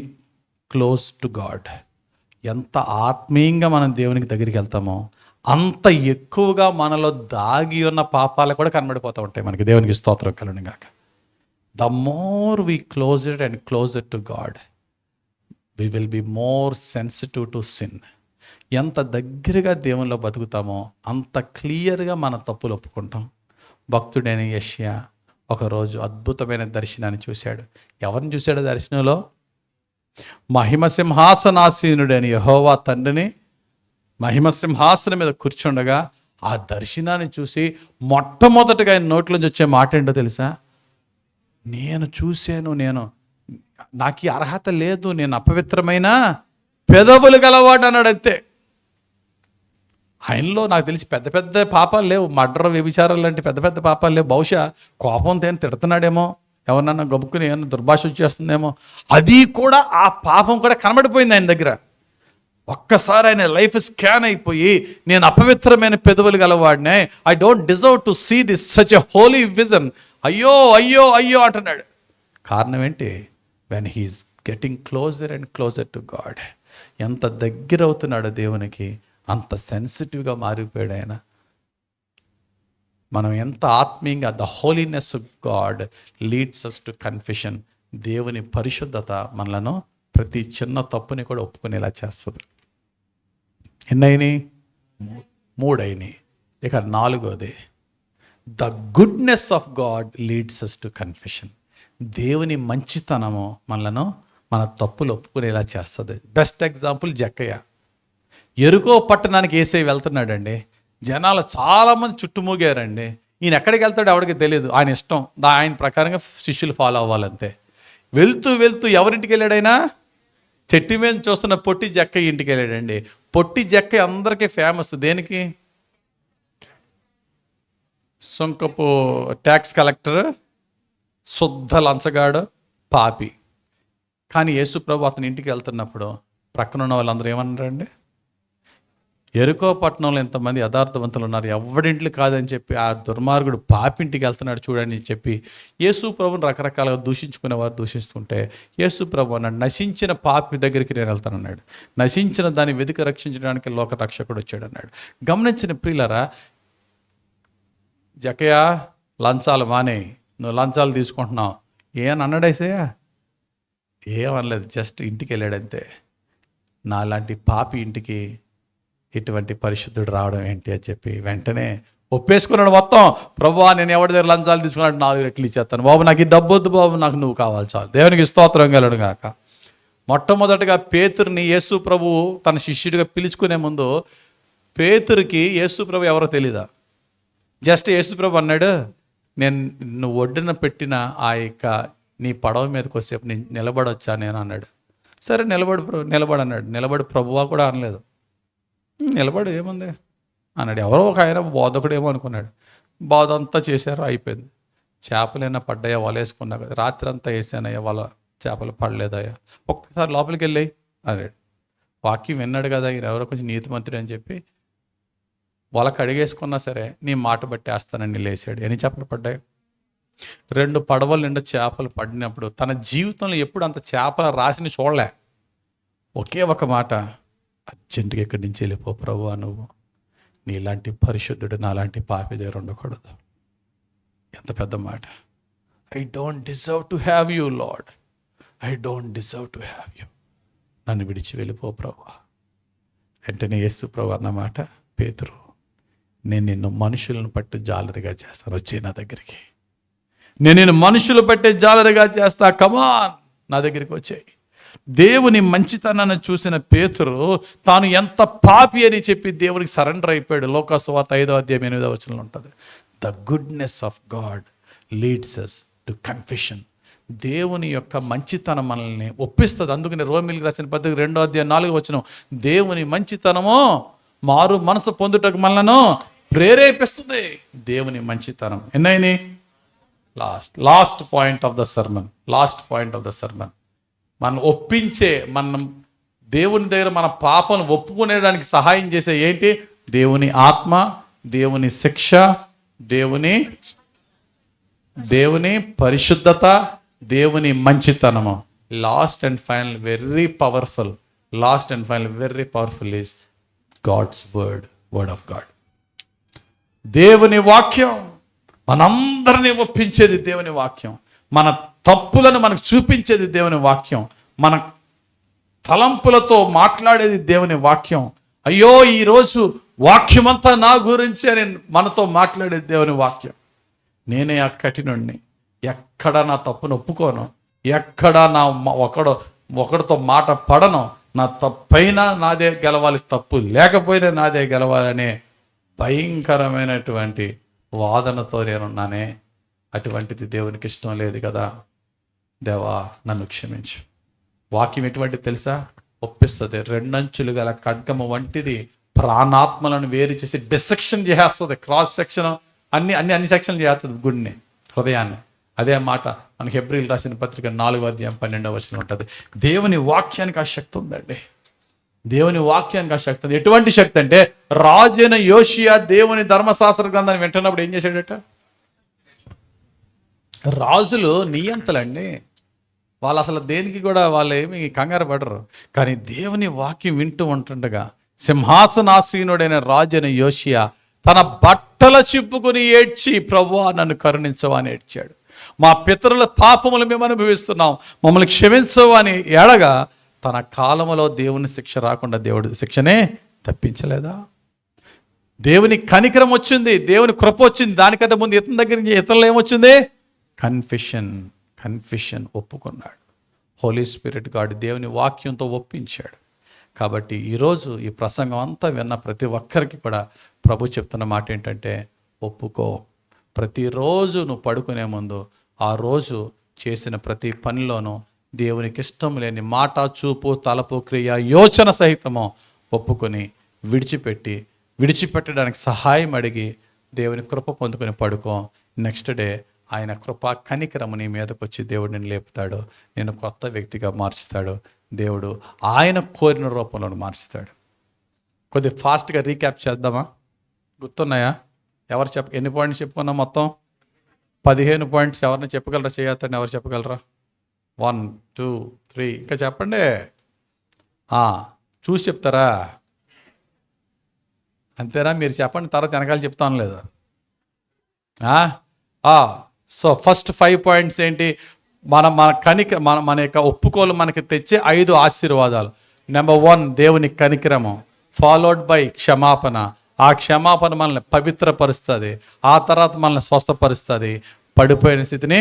close to God, ఎంత ఆత్మీయంగా మనం దేవునికి దగ్గరికి వెళ్తామో అంత ఎక్కువగా మనలో దాగి ఉన్న పాపాలు కూడా కనబడిపోతూ ఉంటాయి మనకి. దేవునికి స్తోత్రం కలుగును గాక. The more we closer and closer to God, we will be more sensitive to sin. ఎంత దగ్గరగా దేవునిలో బతుకుతామో అంత క్లియర్గా మన తప్పులు ఒప్పుకుంటాం. భక్తుడైన యెషయా ఒకరోజు అద్భుతమైన దర్శనాన్ని చూశాడు. ఎవరిని చూశాడు దర్శనంలో? మహిమ సింహాసనాసీనుడైన యెహోవా తండ్రిని మహిమ సింహాసనం మీద కూర్చుండగా ఆ దర్శనాన్ని చూసి మొట్టమొదటిగా ఆయన నోట్లోంచి వచ్చే మాట ఏంటో తెలుసా? నేను చూశాను, నాకు ఈ అర్హత లేదు, నేను అపవిత్రమైన పెదవులు గలవాడు అన్నాడు. అంతే. ఆయనలో నాకు తెలిసి పెద్ద పెద్ద పాపాలు లేవు, మర్డర్ వ్యభిచారాలు లాంటి పెద్ద పెద్ద పాపాలు లేవు. బహుశా కోపంతో ఏమైనా తిడుతున్నాడేమో, ఎవరన్నా గబుక్కుని ఏమన్నా దుర్భాష వచ్చేస్తుందేమో. అది కూడా, ఆ పాపం కూడా కనబడిపోయింది ఆయన దగ్గర. ఒక్కసారి ఆయన లైఫ్ స్కాన్ అయిపోయి, నేను అపవిత్రమైన పెదవులు గలవాడినే, I don't deserve to see this such a holy vision, అయ్యో అయ్యో అయ్యో అంటున్నాడు. కారణం ఏంటి? When he's getting closer and closer to God. ఎంత దగ్గర అవుతున్నాడో దేవునికి అంత సెన్సిటివ్గా మారిపోయాడు ఆయన. మనం ఎంత ఆత్మీయంగా, the holiness of God leads us to confession. దేవుని పరిశుద్ధత మనలను ప్రతి చిన్న తప్పుని కూడా ఒప్పుకునేలా చేస్తుంది. ఎన్నైనాయి? 3 అయినాయి. ఇక 4వది, the goodness of God leads us to confession. దేవుని మంచితనము మనలను మన తప్పులు ఒప్పుకునేలా చేస్తుంది. బెస్ట్ ఎగ్జాంపుల్ జక్కయ్య. ఎరుకో పట్టణానికి యేసయ్య వెళ్తున్నాడండి. జనాలు చాలామంది చుట్టుమూగారండి. ఈయన ఎక్కడికి వెళ్తాడో ఎవరికి తెలియదు, ఆయన ఇష్టం, ఆయన ప్రకారంగా శిష్యులు ఫాలో అవ్వాలంతే. వెళ్తూ వెళ్తూ ఎవరింటికి వెళ్ళాడైనా? చెట్టు మీద చూస్తున్న పొట్టి జక్కయ్య ఇంటికి వెళ్ళాడండి. పొట్టి జక్కయ్య అందరికీ ఫేమస్. దేనికి? సుంకపు ట్యాక్స్ కలెక్టర్, శుద్ధ లంచగాడు, పాపి. కానీ యేసు ప్రభు అతని ఇంటికి వెళ్తున్నప్పుడు ప్రక్కన ఉన్న వాళ్ళందరూ ఏమన్నారండి? ఎరుకో పట్టణంలో ఎంతమంది యథార్థవంతులు ఉన్నారు, ఎవడింట్లు కాదని చెప్పి ఆ దుర్మార్గుడు పాపింటికి వెళ్తున్నాడు చూడని చెప్పి యేసు ప్రభుని రకరకాలుగా దూషించుకునేవారు దూషిస్తుంటే, యేసు ప్రభు అన్నాడు, నశించిన పాపి దగ్గరికి నేను వెళ్తానన్నాడు. నశించిన దాన్ని వెతికి రక్షించడానికి లోక రక్షకుడు వచ్చాడు అన్నాడు. గమనించిన ప్రియులారా, జక్కయ్య లంచాలు మానే, నువ్వు లంచాలు తీసుకుంటున్నావు ఏమని అన్నాడేసయ్యా? ఏమనలేదు, జస్ట్ ఇంటికి వెళ్ళాడంతే. నాలాంటి పాపి ఇంటికి ఇటువంటి పరిశుద్ధుడు రావడం ఏంటి అని చెప్పి వెంటనే ఒప్పేసుకున్నాడు మొత్తం. ప్రభువా, నేను ఎవరి దగ్గర లంచాలు తీసుకున్నాడు 4 రెట్లు ఇచ్చేస్తాను బాబు, నాకు ఈ డబ్బు వద్దు బాబు, నాకు నువ్వు కావాలి చాలు. దేవునికి స్తోత్రం కలుగును గాక. మొట్టమొదటిగా పేతురుని యేసు ప్రభు తన శిష్యుడిగా పిలుచుకునే ముందు పేతురుకి యేసు ప్రభు ఎవరో తెలీదా? జస్ట్ యేసు ప్రభు అన్నాడు, నువ్వు ఒడ్డున పెట్టిన ఆ యొక్క నీ పడవ మీదకి వచ్చేపు నేను నిలబడొచ్చా నేను అన్నాడు. సరే నిలబడు అన్నాడు. నిలబడి ప్రభువా కూడా అనలేదు. నిలబడు ఏముంది అన్నాడు. ఎవరో ఒక ఆయన బోధకుడేమో అనుకున్నాడు. బోధ అంతా చేశారు, అయిపోయింది. చేపలైనా పడ్డాయా? వల వేసుకున్నా కదా, రాత్రి అంతా వేసానయ్యా వల, చేపలు పడలేదయ్యా, ఒక్కసారి లోపలికి వెళ్ళాయి అన్నాడు. వాక్యం విన్నాడు కదా, ఈయన ఎవరో కొంచెం నీతిమంతుడు అని చెప్పి వల కడిగేసుకున్నా సరే నీ మాట బట్టి వేస్తానని లేచాడు. ఎన్ని చేపలు పడ్డాయి? 2 పడవల నిండా చేపలు పడినప్పుడు తన జీవితంలో ఎప్పుడు అంత చేపల రాశిని చూడలే. ఒకే ఒక మాట, అర్జెంటుగా ఇక్కడి నుంచి వెళ్ళిపో ప్రభువా, నువ్వు నీలాంటి పరిశుద్ధుడు నాలాంటి పాపి దగ్గర ఉండకూడదు. ఎంత పెద్ద మాట. I don't deserve to have you lord, I don't deserve to have you. నన్ను విడిచి వెళ్ళిపో ప్రభువా. వెంటనే యేసు ప్రభు అన్నమాట, పేతురు, నేను నిన్ను మనుషులను పట్టు జాలరిగా చేస్తాను, వచ్చే నా దగ్గరికి. నేను నిన్ను మనుషులు పట్టే జాలరిగా చేస్తా, కమాన్ నా దగ్గరికి వచ్చాయి. దేవుని మంచితనాన్ని చూసిన పేతురు తాను ఎంత పాపి అని చెప్పి దేవునికి సరెండర్ అయిపోయాడు. లోకాసు వార్త 5వ అధ్యాయం 8వ వచనంలో ఉంటుంది. The goodness of God leads us to confession. దేవుని యొక్క మంచితనం మనల్ని ఒప్పిస్తుంది. అందుకని రోమీయులకు రాసిన పత్రిక 2వ అధ్యాయం 4వ వచనం, దేవుని మంచితనము మారు మనసు పొందుటకు మనలను ప్రేరేపిస్తుంది. దేవుని మంచితనం. ఎన్నైనా last point of the sermon, మనం ఒప్పించే, మనం దేవుని దగ్గర మన పాపను ఒప్పుకునేడానికి సహాయం చేసే ఏంటి? దేవుని ఆత్మ, దేవుని శిక్ష, దేవుని పరిశుద్ధత, దేవుని మంచితనము. Last and final very powerful is God's word. Word of God. దేవుని వాక్యం మనందరినీ ఒప్పించేది దేవుని వాక్యం. మన తప్పులను మనకు చూపించేది దేవుని వాక్యం. మన తలంపులతో మాట్లాడేది దేవుని వాక్యం. అయ్యో ఈరోజు వాక్యమంతా నా గురించి అని మనతో మాట్లాడేది దేవుని వాక్యం. నేనే ఆ కఠినుణ్ణి, ఎక్కడ నా తప్పును ఒప్పుకోను, ఎక్కడ నా ఒకడితో మాట పడను, నా తప్పైనా నాదే గెలవాలి, తప్పు లేకపోయినా నాదే గెలవాలనే భయంకరమైనటువంటి వాదనతో నేనున్నానే. అటువంటిది దేవునికి ఇష్టం లేదు కదా. దేవా నన్ను క్షమించు. వాక్యం ఎటువంటిది తెలుసా? ఒప్పిస్తుంది. రెండంచులు గల ఖడ్గము వంటిది, ప్రాణాత్మలను వేరు చేసి డిసెక్షన్ చేసేస్తుంది. క్రాస్ సెక్షన్ అన్ని సెక్షన్లు చేస్తుంది గుడిని, హృదయాన్ని. అదే మాట మనకి హెబ్రీలు రాసిన పత్రిక 4:12 ఉంటుంది. దేవుని వాక్యానికి ఆ శక్తి ఉందండి. దేవుని వాక్యానికి ఆ శక్తి ఉంది. ఎటువంటి శక్తి అంటే, రాజైన యోషియా దేవుని ధర్మశాస్త్ర గ్రంథాన్ని వింటున్నప్పుడు ఏం చేశాడట? రాజులు నియంతలండి, వాళ్ళు అసలు దేనికి కూడా వాళ్ళు ఏమి కంగారు పడరు. కానీ దేవుని వాక్యం వింటూ ఉంటుండగా సింహాసనాసీనుడైన రాజైన యోషియా తన బట్టల చిప్పుకుని ఏడ్చి, ప్రభువా నన్ను కరుణించవా అని ఏడ్చాడు. మా పితరుల పాపములు మేము అనుభవిస్తున్నాం, మమ్మల్ని క్షమించవు అని ఏడగా, తన కాలములో దేవుని శిక్ష రాకుండా దేవుడి శిక్షనే తప్పించలేదా? దేవుని కనికరం వచ్చింది, దేవుని కృప వచ్చింది. దానికంటే ముందు ఇతని దగ్గర నుంచి ఇతరులు ఏమొచ్చింది? కన్ఫెషన్ ఒప్పుకున్నాడు. హోలీ స్పిరిట్ గాడ్ దేవుని వాక్యంతో ఒప్పించాడు. కాబట్టి ఈరోజు ఈ ప్రసంగం అంతా విన్న ప్రతి ఒక్కరికి కూడా ప్రభు చెప్తున్న మాట ఏంటంటే, ఒప్పుకో. ప్రతిరోజు నువ్వు పడుకునే ముందు ఆ రోజు చేసిన ప్రతి పనిలోనూ దేవునికి ఇష్టం లేని మాట, చూపు, తలపు, క్రియ, యోచన సహితము ఒప్పుకొని విడిచిపెట్టడానికి సహాయం అడిగి దేవుని కృప పొందుకొని పడుకో. నెక్స్ట్ డే ఆయన కృపా కనికరము నీ మీదకి వచ్చి దేవుడు నిన్ను లేపుతాడు, నేను కొత్త వ్యక్తిగా మార్చుతాడు. దేవుడు ఆయన కోరిన రూపంలో మార్చుతాడు. కొద్దిగా ఫాస్ట్గా రీక్యాప్ చేద్దామా? గుర్తున్నాయా? ఎవరు ఎన్ని పాయింట్స్ చెప్పుకున్నాం? మొత్తం 15 పాయింట్స్. ఎవరిని చెప్పగలరా? చేయొద్దండి. ఎవరు చెప్పగలరా? 1 2 3 ఇంకా చెప్పండి. చూసి చెప్తారా? అంతేనా? మీరు చెప్పండి, తర్వాత వెనకాల చెప్తాను లేదా? సో ఫస్ట్ 5 పాయింట్స్ ఏంటి? మన యొక్క ఒప్పుకోలు మనకి తెచ్చే 5 ఆశీర్వాదాలు. నెంబర్ 1 దేవుని కనికరము, ఫాలోడ్ బై క్షమాపణ. ఆ క్షమాపణ మనల్ని పవిత్రపరుస్తుంది, ఆ తర్వాత మనల్ని స్వస్థపరుస్తుంది, పడిపోయిన స్థితిని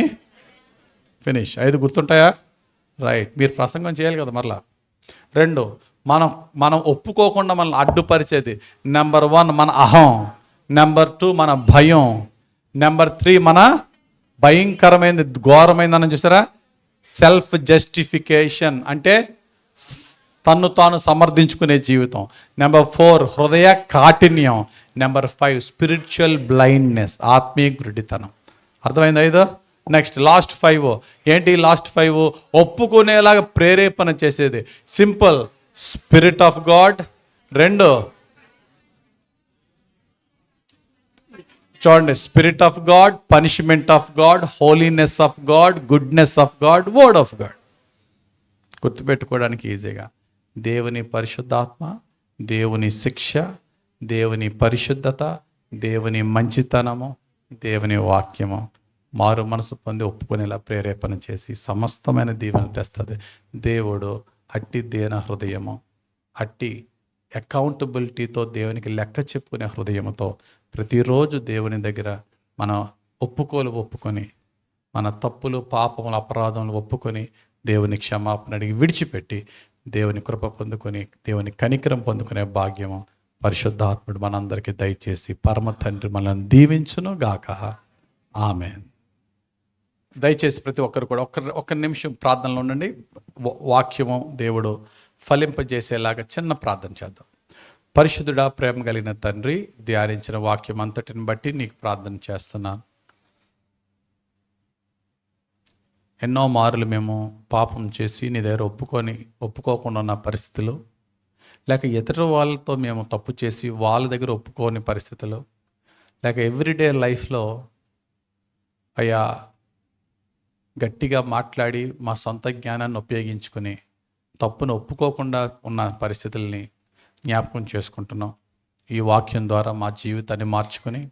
ఫినిష్. 5 గుర్తుంటాయా? రైట్. మీరు ప్రసంగం చేయాలి కదా మరలా. 2 మనం ఒప్పుకోకుండా మనల్ని అడ్డుపరిచేది. నెంబర్ 1 మన అహం, నెంబర్ 2 మన భయం, నెంబర్ 3 మన భయంకరమైనది, ఘోరమైందని చూసారా, సెల్ఫ్ జస్టిఫికేషన్, అంటే తన్ను తాను సమర్థించుకునే జీవితం. నెంబర్ 4 హృదయ కాఠిన్యం. నెంబర్ 5 స్పిరిచువల్ బ్లైండ్నెస్, ఆత్మీయ గుడ్డితనం. అర్థమైంది 5? నెక్స్ట్ లాస్ట్ 5 ఏంటి? లాస్ట్ 5 ఒప్పుకునేలాగా ప్రేరేపణ చేసేది. Simple, spirit of God. 2 చూడండి, spirit of God, punishment of God, holiness of God, goodness of God, word of God. గుర్తుపెట్టుకోవడానికి ఈజీగా దేవుని పరిశుద్ధాత్మ, దేవుని శిక్ష, దేవుని పరిశుద్ధత, దేవుని మంచితనము, దేవుని వాక్యము మారు మనసు పొంది ఒప్పుకునేలా ప్రేరేపణ చేసి సమస్తమైన దీవెన తెస్తుంది. దేవుడు అట్టి దేన హృదయము, అట్టి అకౌంటబిలిటీతో, దేవునికి లెక్క చెప్పుకునే హృదయముతో ప్రతిరోజు దేవుని దగ్గర మన ఒప్పుకొని మన తప్పులు, పాపములు, అపరాధములు ఒప్పుకొని దేవుని క్షమాపణ అడిగి విడిచిపెట్టి దేవుని కృప పొందుకొని దేవుని కనికరం పొందుకునే భాగ్యము పరిశుద్ధాత్ముడు మనందరికీ దయచేసి పరమ తండ్రి మనల్ని దీవించును గాక. ఆమేన్. దయచేసి ప్రతి ఒక్కరు కూడా ఒక్క నిమిషం ప్రార్థనలో ఉండండి. వాక్యము దేవుడు ఫలింపజేసేలాగా చిన్న ప్రార్థన చేద్దాం. పరిశుద్ధుడా, ప్రేమ కలిగిన తండ్రి, ధ్యానించిన వాక్యం అంతటిని బట్టి నీకు ప్రార్థన చేస్తున్నాను. ఎన్నో మారులు మేము పాపం చేసి నీ దగ్గర ఒప్పుకోకుండా ఉన్న పరిస్థితులు, లేక ఎదుటి వాళ్ళతో మేము తప్పు చేసి వాళ్ళ దగ్గర ఒప్పుకోని పరిస్థితులు, లేక ఎవ్రీడే లైఫ్లో అయ్యా గట్టిగా మాట్లాడి మా సొంత జ్ఞానాన్ని ఉపయోగించుకొని తప్పును ఒప్పుకోకుండా ఉన్న పరిస్థితుల్ని జ్ఞాపకం చేసుకుంటున్నాం. ఈ వాక్యం ద్వారా మా జీవితాన్ని మార్చుకొని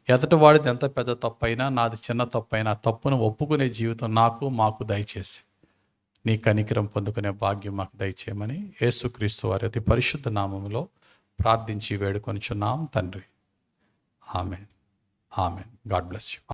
ఎదటివాడిది ఎంత పెద్ద తప్పైనా, నాది చిన్న తప్పైనా, తప్పును ఒప్పుకునే జీవితం మాకు దయచేసి నీ కనికరం పొందుకునే భాగ్యం మాకు దయచేయమని యేసుక్రీస్తు వారి అతి పరిశుద్ధ నామములో ప్రార్థించి వేడుకొనిచున్నాం తండ్రి. Amen. Amen. God bless you.